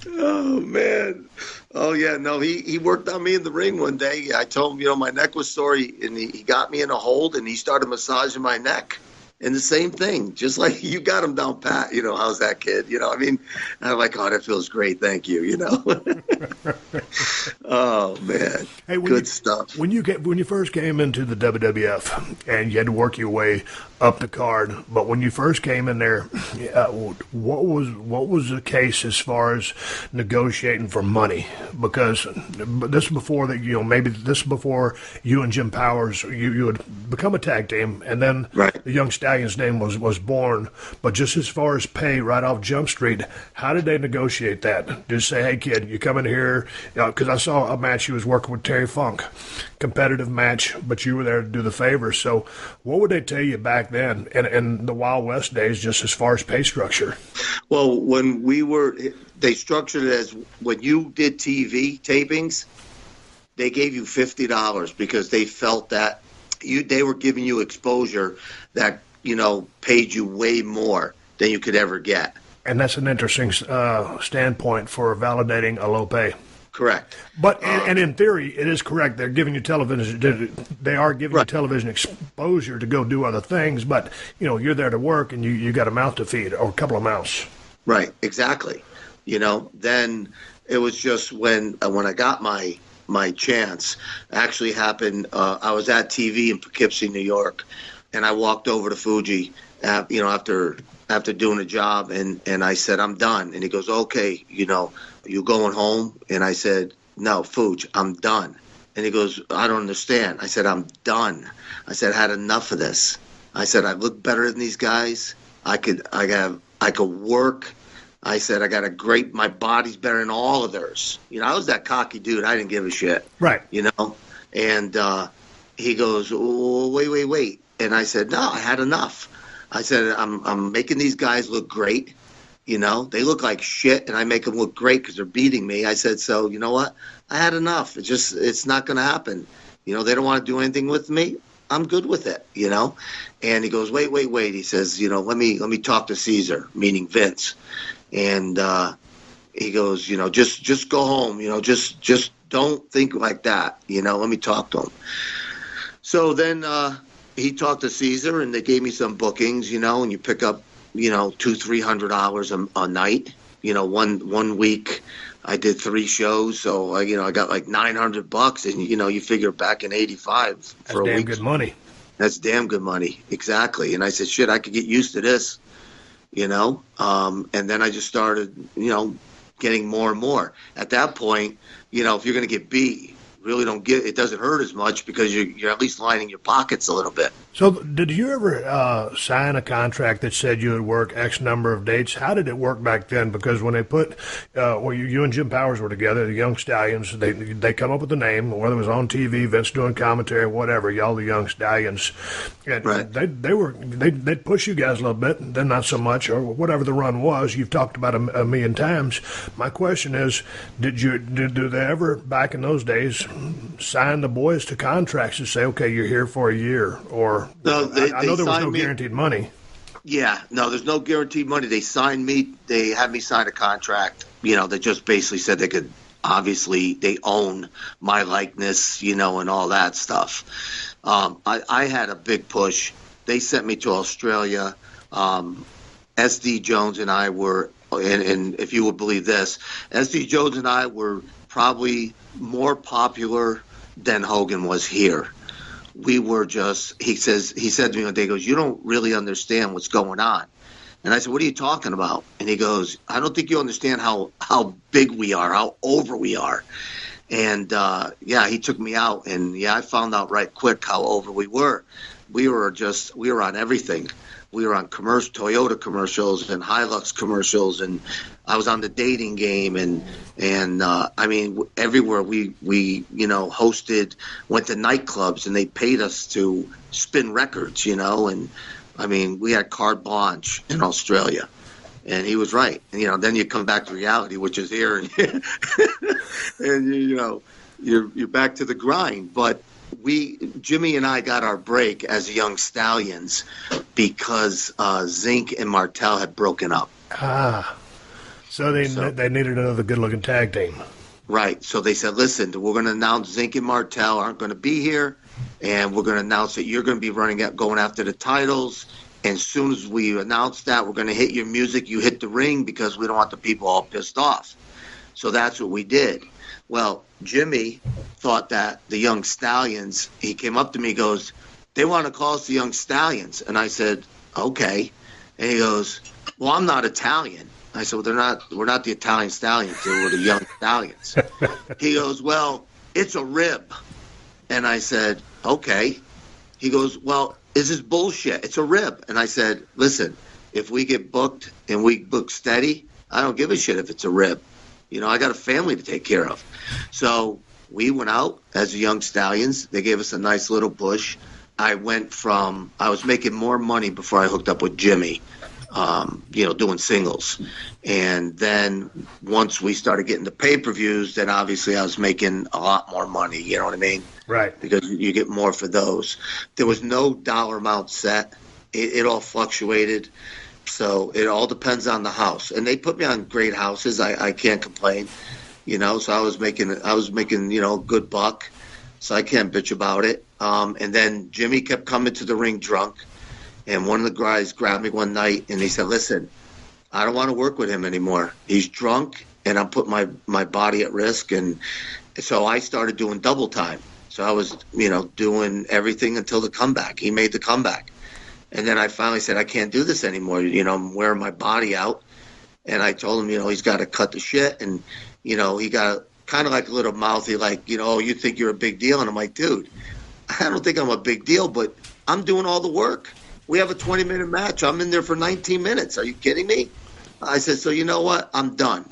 Oh, man. Oh, yeah. No, he worked on me in the ring one day. I told him, my neck was sore, and he got me in a hold, and he started massaging my neck. And the same thing, just like you got him down pat, how's that, kid? And I'm like, oh, that feels great. Thank you, Oh, man. Hey, good stuff. When you first came into the WWF and you had to work your way up the card, but when you first came in there, what was the case as far as negotiating for money? Because this is before that, maybe this is before you and Jim Powers, you had become a tag team, and then right. The young Stallion's name was born. But just as far as pay right off Jump Street, how did they negotiate that? Just say, hey, kid, you come in here, because I saw a match you was working with Terry Funk, competitive match, but you were there to do the favor. So what would they tell you back then in the Wild West days, just as far as pay structure? Well, they structured it as when you did TV tapings, they gave you $50 because they felt that they were giving you exposure that, paid you way more than you could ever get. And that's an interesting standpoint for validating a low pay. Correct. But and in theory, it is correct. They're giving you television. They are giving you television exposure to go do other things. But you're there to work, and you got a mouth to feed or a couple of mouths. Right. Exactly. Then it was just when I got my chance. Actually happened. I was at TV in Poughkeepsie, New York, and I walked over to Fuji, after doing a job, and I said, I'm done. And he goes, okay, you going home? And I said, no, Fuji, I'm done. And he goes, I don't understand. I said, I'm done. I said, I had enough of this. I said, I look better than these guys. I could work. I said, my body's better than all of theirs. I was that cocky dude. I didn't give a shit. Right. And he goes, oh, wait. And I said, no, I had enough. I said, I'm making these guys look great. They look like shit, and I make them look great because they're beating me. I said, so you know what? I had enough. It's not going to happen. They don't want to do anything with me. I'm good with it, And he goes, wait. He says, let me talk to Caesar, meaning Vince. And he goes, just go home. Just don't think like that. Let me talk to him. So then he talked to Caesar, and they gave me some bookings, and you pick up, $200-300 a night. One week I did 3 shows, so I got like $900, and you figure back in '85 for a week. That's damn good money. That's damn good money, exactly. And I said, shit, I could get used to this, and then I just started, getting more and more. At that point, if you're going to get beat, really don't get it, doesn't hurt as much because you're at least lining your pockets a little bit. So, did you ever sign a contract that said you would work X number of dates? How did it work back then? Because when they put, you and Jim Powers were together, the Young Stallions, they come up with the name, whether it was on TV, Vince doing commentary, whatever, y'all the Young Stallions, and Right. they'd push you guys a little bit, then not so much, or whatever the run was. You've talked about it a million times. My question is, did they ever back in those days sign the boys to contracts and say, okay, you're here for a year, or No, I know there was signed no me. guaranteed money. Yeah, no, there's no guaranteed money. They signed me. They had me sign a contract. That just basically said they could. Obviously, they own my likeness, and all that stuff. I had a big push. They sent me to Australia. SD Jones and I were, and if you would believe this, SD Jones and I were probably more popular than Hogan was here. We were just, he said to me one day, he goes, you don't really understand what's going on. And I said, what are you talking about? And he goes, I don't think you understand how big we are, how over we are. And he took me out, and I found out right quick how over we were. We were on everything. We were on Toyota commercials and Hilux commercials, and I was on the dating game, and I mean everywhere we hosted, went to nightclubs, and they paid us to spin records, and I mean we had carte blanche in Australia, and he was right. And, then you come back to reality, which is here, and and you're back to the grind, but. Jimmy and I got our break as Young Stallions because Zink and Martel had broken up. So they needed another good-looking tag team. Right. So they said, listen, we're going to announce Zink and Martel aren't going to be here, and we're going to announce that you're going to be going after the titles. And as soon as we announce that, we're going to hit your music. You hit the ring because we don't want the people all pissed off. So that's what we did. Well, Jimmy thought that the Young Stallions, he came up to me, goes, they want to call us the Young Stallions. And I said, okay. And he goes, well, I'm not Italian. I said, well, we're not the Italian Stallions. We're the Young Stallions. He goes, well, it's a rib. And I said, okay. He goes, well, this is bullshit. It's a rib. And I said, listen, if we get booked and we book steady, I don't give a shit if it's a rib. I got a family to take care of. So we went out as the Young Stallions. They gave us a nice little push. I was making more money before I hooked up with Jimmy, doing singles. And then once we started getting the pay-per-views, then obviously I was making a lot more money. You know what I mean? Right. Because you get more for those. There was no dollar amount set. It all fluctuated. So it all depends on the house, and they put me on great houses. I can't complain, So I was making good buck, so I can't bitch about it. And then Jimmy kept coming to the ring drunk, and one of the guys grabbed me one night and he said, "Listen, I don't want to work with him anymore. He's drunk, and I'm putting my body at risk." And so I started doing double time. So I was doing everything until the comeback. He made the comeback. And then I finally said, I can't do this anymore. I'm wearing my body out. And I told him, he's got to cut the shit. And, he got kind of like a little mouthy, like, you think you're a big deal. And I'm like, dude, I don't think I'm a big deal, but I'm doing all the work. We have a 20-minute match. I'm in there for 19 minutes. Are you kidding me? I said, so you know what? I'm done.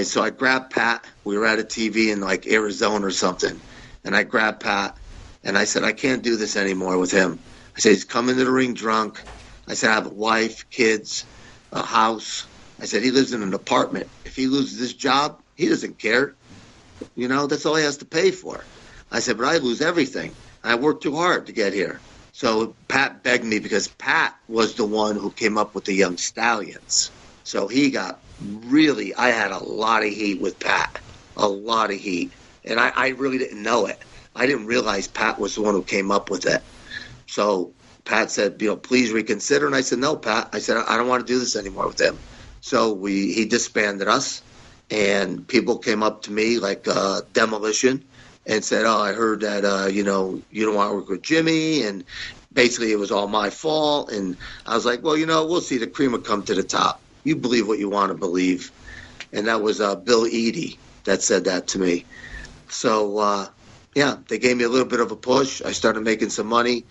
So I grabbed Pat. We were at a TV in like Arizona or something. And I grabbed Pat. And I said, I can't do this anymore with him. I said, he's coming to the ring drunk. I said, I have a wife, kids, a house. I said, he lives in an apartment. If he loses this job, he doesn't care. That's all he has to pay for. I said, but I lose everything. I worked too hard to get here. So Pat begged me because Pat was the one who came up with the Young Stallions. So he got I had a lot of heat with Pat, a lot of heat. And I really didn't know it. I didn't realize Pat was the one who came up with it. So Pat said, please reconsider. And I said, no, Pat. I said, I don't want to do this anymore with him. So he disbanded us, and people came up to me like Demolition and said, oh, I heard that, you don't want to work with Jimmy. And basically it was all my fault. And I was like, well, we'll see. The cream will come to the top. You believe what you want to believe. And that was Bill Eadie that said that to me. So yeah, they gave me a little bit of a push. I started making some money,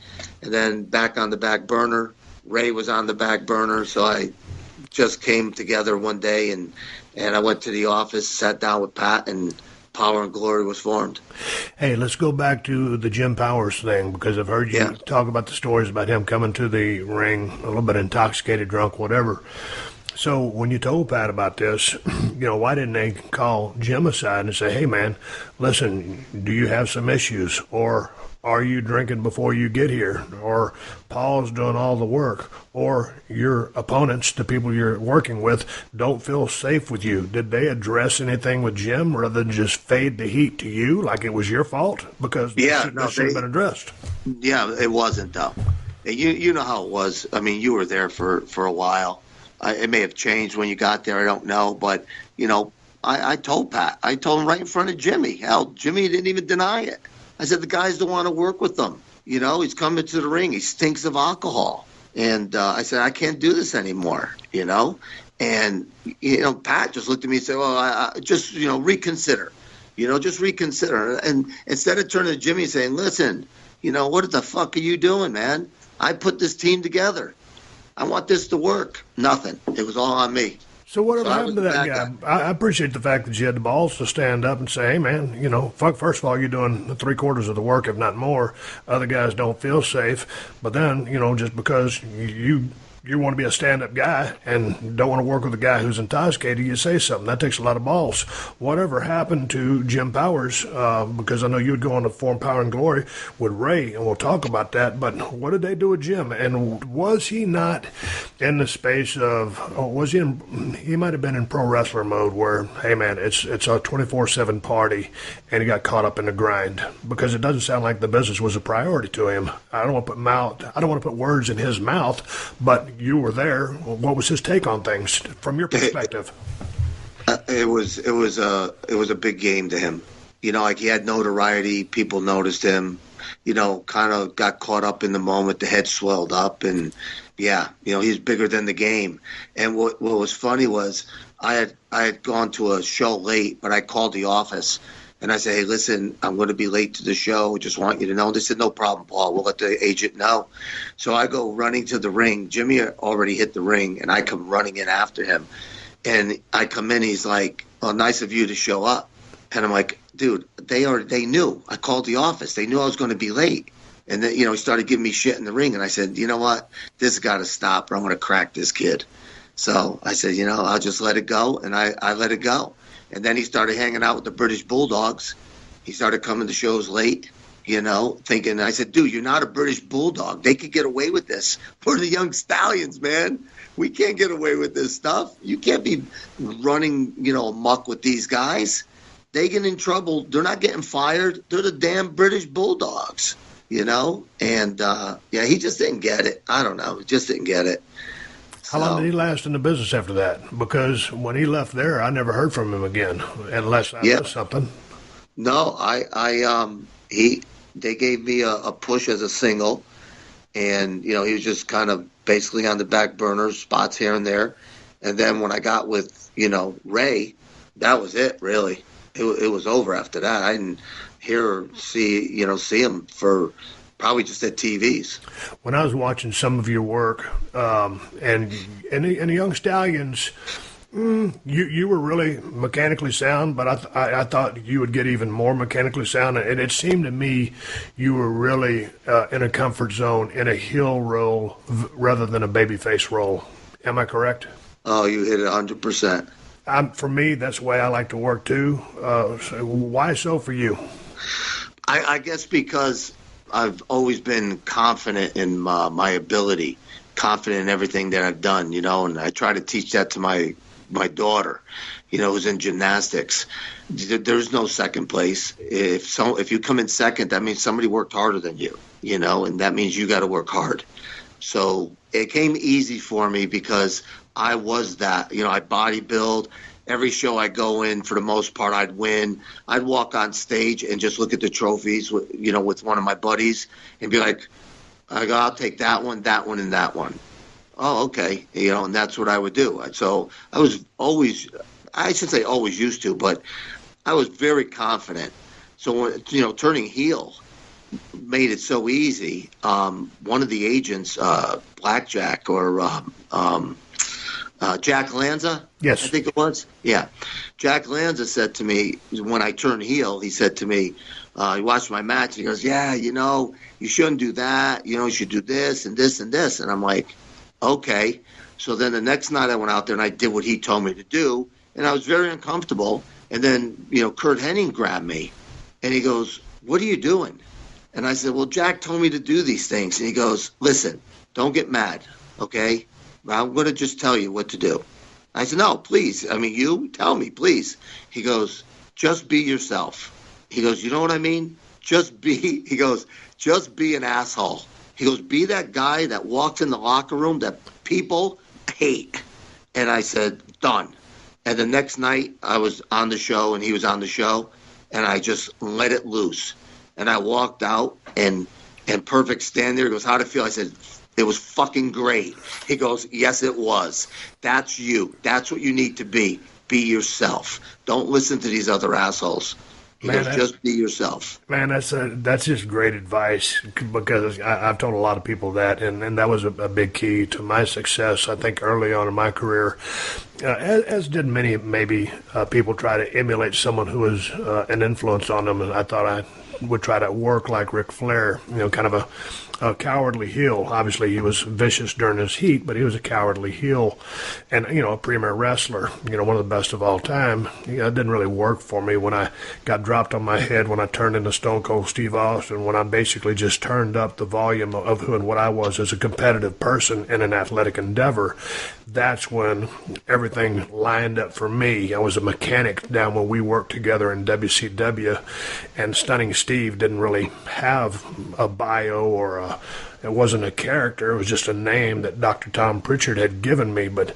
and then back on the back burner. Ray was on the back burner, so I just came together one day, and I went to the office, sat down with Pat, and Power and Glory was formed. Hey, let's go back to the Jim Powers thing, because I've heard you talk about the stories about him coming to the ring a little bit intoxicated, drunk, whatever. So when you told Pat about this, why didn't they call Jim aside and say, hey, man, listen, do you have some issues? Or are you drinking before you get here? Or Paul's doing all the work? Or your opponents, the people you're working with, don't feel safe with you? Did they address anything with Jim rather than just fade the heat to you like it was your fault? Because this should have been addressed. Yeah, it wasn't, though. You know how it was. I mean, you were there for a while. It may have changed when you got there. I don't know. But, I told Pat. I told him right in front of Jimmy. Hell, Jimmy didn't even deny it. I said, the guys don't want to work with them. He's coming to the ring. He stinks of alcohol. And I said, I can't do this anymore, And, Pat just looked at me and said, well, I just, reconsider. Just reconsider. And instead of turning to Jimmy and saying, listen, what the fuck are you doing, man? I put this team together. I want this to work. Nothing. It was all on me. So whatever happened to that guy? I appreciate the fact that you had the balls to stand up and say, hey, man, first of all, you're doing 3/4 of the work, if not more. Other guys don't feel safe. But then, just because you want to be a stand-up guy and don't want to work with a guy who's intoxicated, you say something. That takes a lot of balls. Whatever happened to Jim Powers, because I know you would go on to form Power and Glory with Ray, and we'll talk about that, but what did they do with Jim? And was he not in the space of, he might have been in pro wrestler mode where, hey man, it's a 24/7 party, and he got caught up in the grind, because it doesn't sound like the business was a priority to him. I don't want to put words in his mouth, but you were there. What was his take on things from your perspective? It was a big game to him. Like he had notoriety. People noticed him. Kind of got caught up in the moment. The head swelled up, and he's bigger than the game. And what was funny was I had gone to a show late, but I called the office. And I said, hey, listen, I'm going to be late to the show. Just want you to know. They said, no problem, Paul. We'll let the agent know. So I go running to the ring. Jimmy already hit the ring, and I come running in after him. And I come in. He's like, oh, nice of you to show up. And I'm like, dude, they knew. I called the office. They knew I was going to be late. And then, he started giving me shit in the ring. And I said, you know what? This has got to stop, or I'm going to crack this kid. So I said, I'll just let it go. And I let it go. And then he started hanging out with the British Bulldogs. He started coming to shows late, thinking, I said, dude, you're not a British Bulldog. They could get away with this. We're the young stallions, man. We can't get away with this stuff. You can't be running, amok with these guys. They get in trouble. They're not getting fired. They're the damn British Bulldogs, And, he just didn't get it. I don't know. He just didn't get it. How long did he last in the business after that? Because when he left there, I never heard from him again, unless I missed something. No, they gave me a push as a single, and he was just kind of basically on the back burner, spots here and there. And then when I got with Ray, that was it. Really, it was over after that. I didn't hear or see him for probably just at TVs. When I was watching some of your work, and the Young Stallions, you were really mechanically sound, but I thought you would get even more mechanically sound. And it seemed to me you were really in a comfort zone, in a heel role rather than a babyface role. Am I correct? Oh, you hit it 100%. For me, that's the way I like to work too. So why so for you? I guess because I've always been confident in my ability, confident in everything that I've done, and I try to teach that to my daughter, who's in gymnastics. There's no second place. If you come in second, that means somebody worked harder than you, and that means you got to work hard. So it came easy for me because I was that, I bodybuild. Every show I go in, for the most part, I'd win. I'd walk on stage and just look at the trophies, with one of my buddies and be like, I'll take that one, and that one. Oh, okay. And that's what I would do. So I was always, I should say always used to, but I was very confident. So, turning heel made it so easy. One of the agents, Blackjack or Jack Lanza, Yes. I think it was. Yeah. Jack Lanza said to me, when I turned heel, he said to me, he watched my match, and he goes, yeah, you shouldn't do that. You should do this and this and this. And I'm like, okay. So then the next night I went out there and I did what he told me to do, and I was very uncomfortable. And then, Kurt Hennig grabbed me, and he goes, what are you doing? And I said, well, Jack told me to do these things. And he goes, listen, don't get mad, okay? I'm going to just tell you what to do. I said, no, please. I mean, you tell me, please. He goes, just be yourself. He goes, you know what I mean? He goes, just be an asshole. He goes, be that guy that walks in the locker room that people hate. And I said, done. And the next night I was on the show and he was on the show, and I just let it loose. And I walked out, and Perfect stand there. He goes, how'd it feel? I said, it was fucking great. He goes, yes, it was. That's you. That's what you need to be. Be yourself. Don't listen to these other assholes. He goes, just be yourself. Man, that's just great advice, because I've told a lot of people that, and that was a big key to my success, I think, early on in my career, as did many, maybe, people try to emulate someone who was an influence on them, and I thought I would try to work like Ric Flair, kind of a cowardly heel. Obviously, he was vicious during his heat, but he was a cowardly heel and, a premier wrestler, one of the best of all time. It didn't really work for me when I got dropped on my head, when I turned into Stone Cold Steve Austin, when I basically just turned up the volume of who and what I was as a competitive person in an athletic endeavor. That's when everything lined up for me. I was a mechanic down when we worked together in WCW, and Stunning Steve didn't really have a bio or it wasn't a character. It was just a name that Dr. Tom Pritchard had given me. But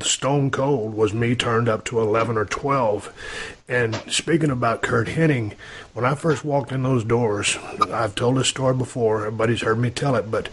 Stone Cold was me turned up to 11 or 12. And speaking about Kurt Hennig, when I first walked in those doors, I've told this story before, everybody's heard me tell it, but,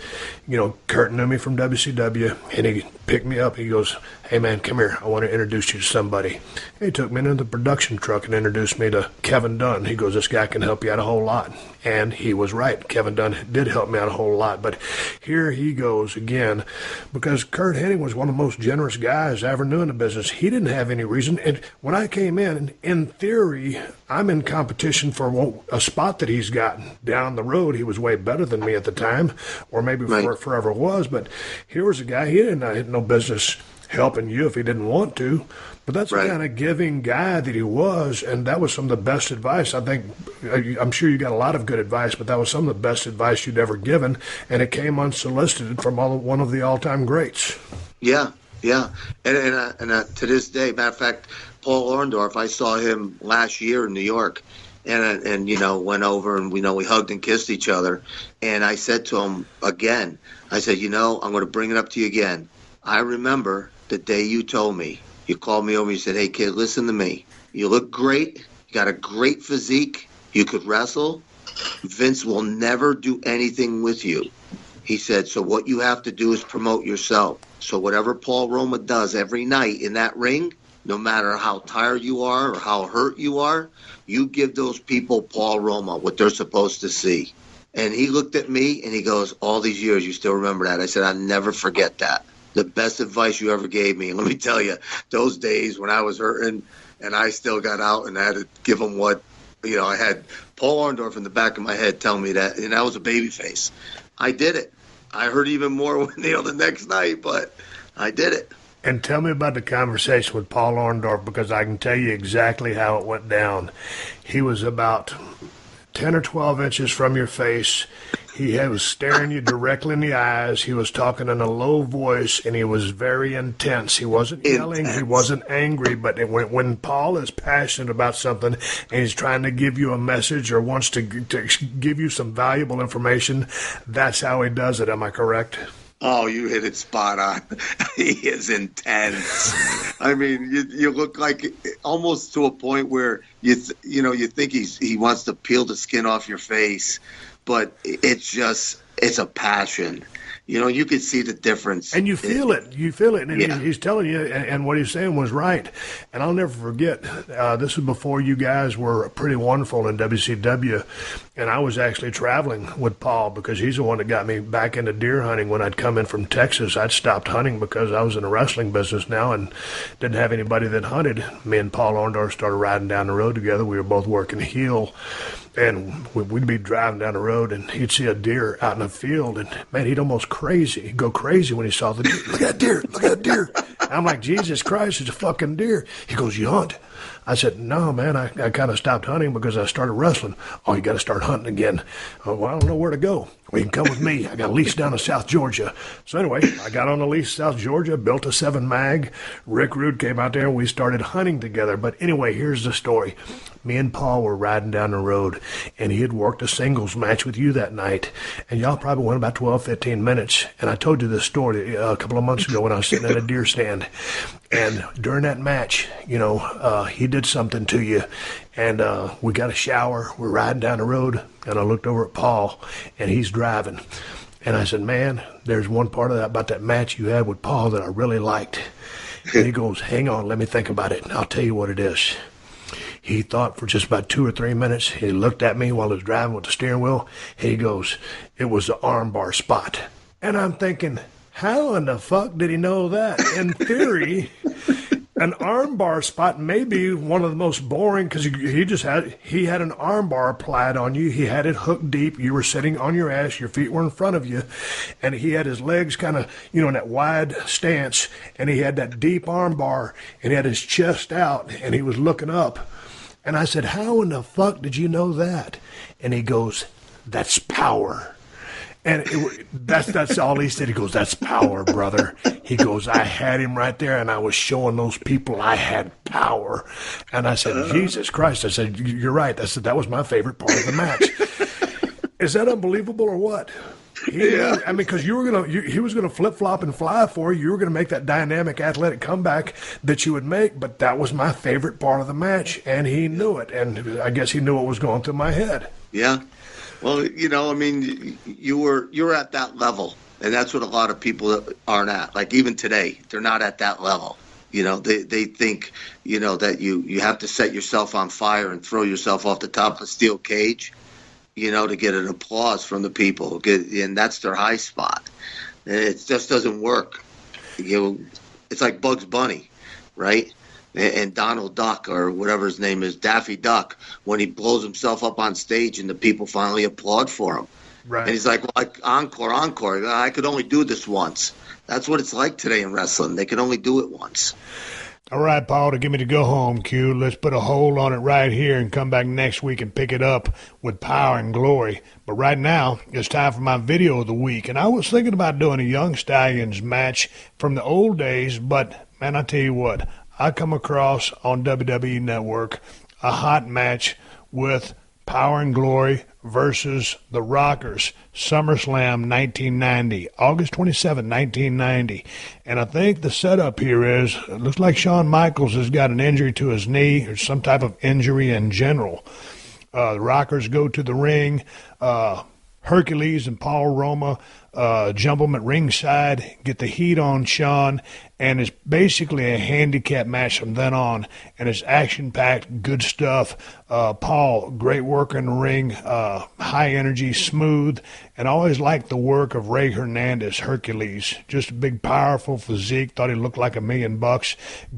Kurt knew me from WCW, and he picked me up. He goes, hey, man, come here. I want to introduce you to somebody. He took me into the production truck and introduced me to Kevin Dunn. He goes, this guy can help you out a whole lot. And he was right. Kevin Dunn did help me out a whole lot. But here he goes again, because Kurt Hennig was one of the most generous guys I ever knew in the business. He didn't have any reason. And when I came in theory, I'm in competition for a spot that he's got down the road. He was way better than me at the time, or maybe forever was. But here was a guy, he didn't have no business helping you if he didn't want to. But that's the kind of giving guy that he was, and that was some of the best advice. I think, I'm sure you got a lot of good advice, but that was some of the best advice you'd ever given, and it came unsolicited from one of the all-time greats. Yeah. And to this day, matter of fact, Paul Orndorff, I saw him last year in New York, and went over and we hugged and kissed each other. And I said to him again, I said, I'm going to bring it up to you again. I remember the day you told me, you called me over, you said, hey, kid, listen to me. You look great. You got a great physique. You could wrestle. Vince will never do anything with you. He said, so what you have to do is promote yourself. So whatever Paul Roma does every night in that ring, no matter how tired you are or how hurt you are, you give those people Paul Roma, what they're supposed to see. And he looked at me and he goes, all these years, you still remember that? I said, I'll never forget that. The best advice you ever gave me. And let me tell you, those days when I was hurting and I still got out and I had to give him what, I had Paul Orndorff in the back of my head tell me that, and I was a babyface. I did it. I hurt even more the next night, but I did it. And tell me about the conversation with Paul Orndorff, because I can tell you exactly how it went down. He was about 10 or 12 inches from your face. He was staring you directly in the eyes. He was talking in a low voice, and he was very intense. He wasn't yelling. He wasn't angry. But when Paul is passionate about something and he's trying to give you a message or wants to give you some valuable information, that's how he does it. Am I correct? Oh, you hit it spot on. He is intense. I mean, you look like almost to a point where you think he wants to peel the skin off your face, but it's just it's a passion. You know, you could see the difference. And you feel it. You feel it. And Yeah. he's telling you, and what he's saying was right. And I'll never forget, this was before you guys were pretty wonderful in WCW. And I was actually traveling with Paul because he's the one that got me back into deer hunting when I'd come in from Texas. I'd stopped hunting because I was in the wrestling business now and didn't have anybody that hunted. Me and Paul Orndorff started riding down the road together. We were both working heel. And we'd be driving down the road, and he'd see a deer out in the field, and, man, he'd almost crazy. He'd go crazy when he saw the deer. Look at that deer. Look at that deer. I'm like, Jesus Christ, it's a fucking deer. He goes, you hunt? I said, no, man, I kind of stopped hunting because I started wrestling. Oh, you got to start hunting again. Oh, well, I don't know where to go. Well, you can come with me. I got a lease down in South Georgia. So anyway, I got on the lease South Georgia, built a 7-mag. Rick Rude came out there, and we started hunting together. But anyway, here's the story. Me and Paul were riding down the road, and he had worked a singles match with you that night. And y'all probably went about 12, 15 minutes. And I told you this story a couple of months ago when I was sitting at a deer stand. And during that match, you know, he did something to you. And we got a shower. We're riding down the road, and I looked over at Paul, and he's driving. And I said, man, there's one part of that about that match you had with Paul that I really liked. And he goes, hang on, let me think about it, and I'll tell you what it is. He thought for just about 2 or 3 minutes. He looked at me while I was driving with the steering wheel. He goes, it was the armbar spot. And I'm thinking, how in the fuck did he know that? In theory, an armbar spot may be one of the most boring because he had an armbar applied on you. He had it hooked deep. You were sitting on your ass. Your feet were in front of you. And he had his legs kind of, you know, in that wide stance. And he had that deep armbar. And he had his chest out. And he was looking up. And I said, how in the fuck did you know that? And he goes, that's power. And that's all he said. He goes, that's power, brother. He goes, I had him right there, and I was showing those people I had power. And I said, Jesus Christ. I said, you're right. I said, that was my favorite part of the match. Is that unbelievable or what? I mean, because he was going to flip-flop and fly for you. You were going to make that dynamic athletic comeback that you would make, but that was my favorite part of the match, and he knew it. And I guess he knew what was going through my head. Yeah. Well, you know, I mean, you're at that level, and that's what a lot of people aren't at. Like even today, they're not at that level. You know, they think, you know, that you have to set yourself on fire and throw yourself off the top of a steel cage, you know, to get an applause from the people, and that's their high spot. And it just doesn't work. You know, it's like Bugs Bunny, right? And Donald Duck, or whatever his name is, Daffy Duck, when he blows himself up on stage and the people finally applaud for him. Right. And he's like, well, encore. I could only do this once. That's what it's like today in wrestling. They can only do it once. All right, Paul, to give me the go-home cue, let's put a hold on it right here and come back next week and pick it up with Power and Glory. But right now, it's time for my video of the week. And I was thinking about doing a Young Stallions match from the old days, but, man, I tell you what, I come across on WWE Network a hot match with Power and Glory versus the Rockers, SummerSlam 1990, August 27, 1990. And I think the setup here is, it looks like Shawn Michaels has got an injury to his knee or some type of injury in general. The Rockers go to the ring. Hercules and Paul Roma jump them at ringside, get the heat on Shawn, and it's basically a handicap match from then on, and it's action-packed, good stuff. Paul, great work in the ring, high energy, smooth, and I always liked the work of Ray Hernandez, Hercules. Just a big, powerful physique, thought he looked like $1 million.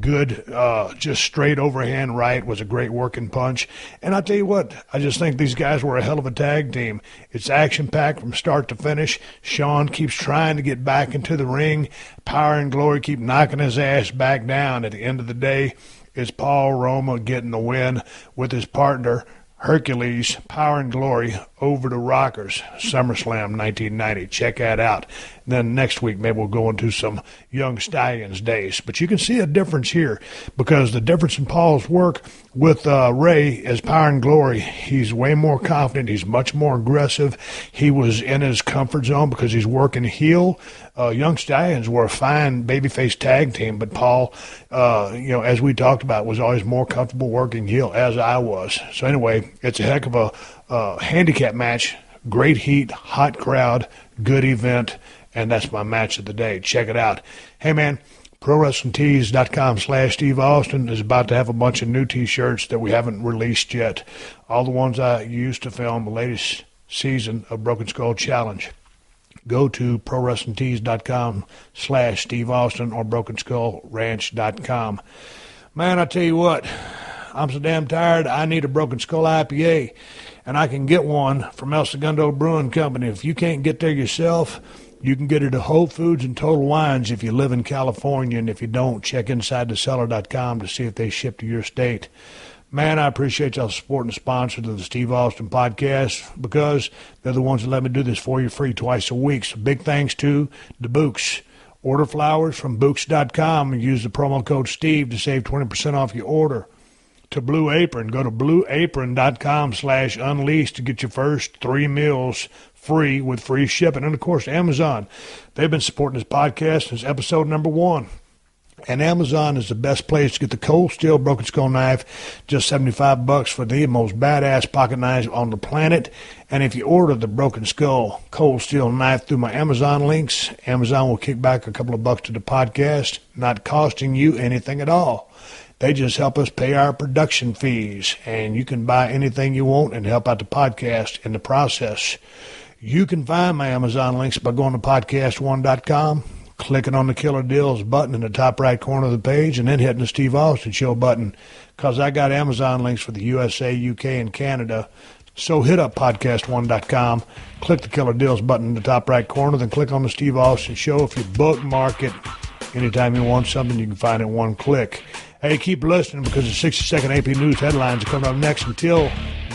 Good, just straight overhand right, was a great working punch. And I tell you what, I just think these guys were a hell of a tag team. It's action-packed from start to finish. Shawn keeps trying to get back into the ring. Power and Glory keep knocking his ass back down. At the end of the day, it's Paul Roma getting the win with his partner, Hercules. Power and Glory over the Rockers, SummerSlam 1990. Check that out. And then next week, maybe we'll go into some Young Stallions days. But you can see a difference here because the difference in Paul's work with Ray is Power and Glory. He's way more confident. He's much more aggressive. He was in his comfort zone because he's working heel. Young Stallions were a fine babyface tag team, but Paul, as we talked about, was always more comfortable working heel, as I was. So anyway, it's a heck of a handicap match Great heat, hot crowd, good event, and that's my match of the day. Check it out. Hey, man, ProWrestlingTees.com/Steve Austin is about to have a bunch of new T-shirts that we haven't released yet. All the ones I used to film the latest season of Broken Skull Challenge. Go to ProWrestlingTees.com/Steve Austin or BrokenSkullRanch.com. Man, I tell you what, I'm so damn tired, I need a Broken Skull IPA, and I can get one from El Segundo Brewing Company. If you can't get there yourself, you can get it at Whole Foods and Total Wines if you live in California, and if you don't, check InsideTheCellar.com to see if they ship to your state. Man, I appreciate y'all supporting the sponsors of the Steve Austin podcast because they're the ones that let me do this for you free twice a week. So big thanks to the Books. Order flowers from Books.com and use the promo code Steve to save 20% off your order. To Blue Apron, go to BlueApron.com/Unleashed to get your first 3 meals free with free shipping. And, of course, Amazon. They've been supporting this podcast since episode number 1. And Amazon is the best place to get the Cold Steel Broken Skull knife, just $75 for the most badass pocket knives on the planet. And if you order the Broken Skull Cold Steel knife through my Amazon links, Amazon will kick back a couple of bucks to the podcast, not costing you anything at all. They just help us pay our production fees, and you can buy anything you want and help out the podcast in the process. You can find my Amazon links by going to podcast1.com, clicking on the Killer Deals button in the top right corner of the page, and then hitting the Steve Austin Show button, because I got Amazon links for the USA, UK, and Canada. So hit up podcast1.com, click the Killer Deals button in the top right corner, then click on the Steve Austin Show. If you bookmark it, anytime you want something, you can find it in one click. Hey, keep listening because the 60-second AP News headlines are coming up next. Until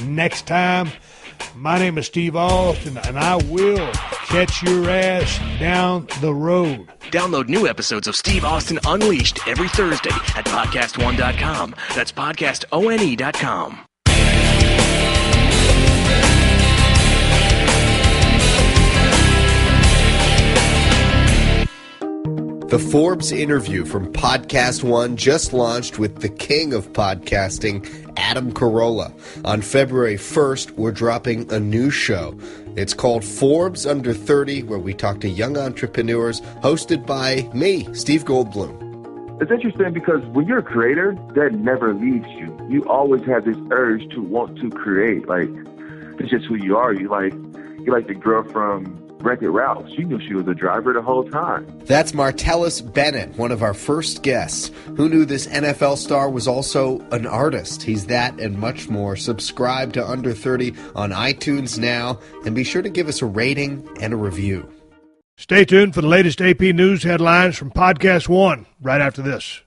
next time, my name is Steve Austin, and I will catch your ass down the road. Download new episodes of Steve Austin Unleashed every Thursday at podcastone.com. That's podcastone.com. The Forbes interview from Podcast One just launched with the king of podcasting, Adam Carolla. On February 1st, we're dropping a new show. It's called Forbes Under 30, where we talk to young entrepreneurs, hosted by me, Steve Goldblum. It's interesting because when you're a creator, that never leaves you. You always have this urge to want to create. Like, it's just who you are. You like the girl from Wreck-It Ralph. She knew she was a driver the whole time. That's Martellus Bennett, one of our first guests. Who knew this NFL star was also an artist? He's that and much more. Subscribe to Under 30 on iTunes now, and be sure to give us a rating and a review. Stay tuned for the latest AP News headlines from Podcast One right after this.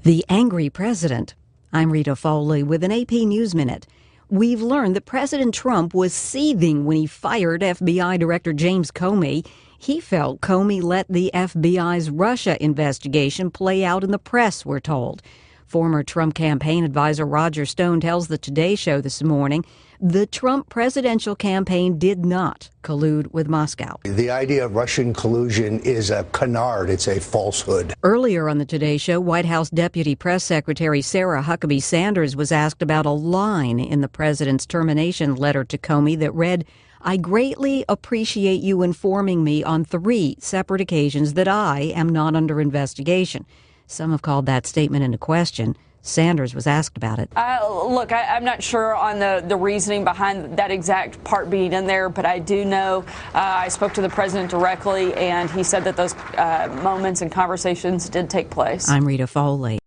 The Angry President. I'm Rita Foley with an AP News Minute. We've learned that President Trump was seething when he fired FBI Director James Comey. He felt Comey let the FBI's Russia investigation play out in the press, we're told. Former Trump campaign advisor Roger Stone tells the Today Show this morning the Trump presidential campaign did not collude with Moscow. The idea of Russian collusion is a canard. It's a falsehood. Earlier on the Today Show, White House Deputy Press Secretary Sarah Huckabee Sanders was asked about a line in the president's termination letter to Comey that read, "I greatly appreciate you informing me on 3 separate occasions that I am not under investigation." Some have called that statement into question. Sanders was asked about it. Look, I'm not sure on the reasoning behind that exact part being in there, but I do know I spoke to the president directly, and he said that those moments and conversations did take place. I'm Rita Foley.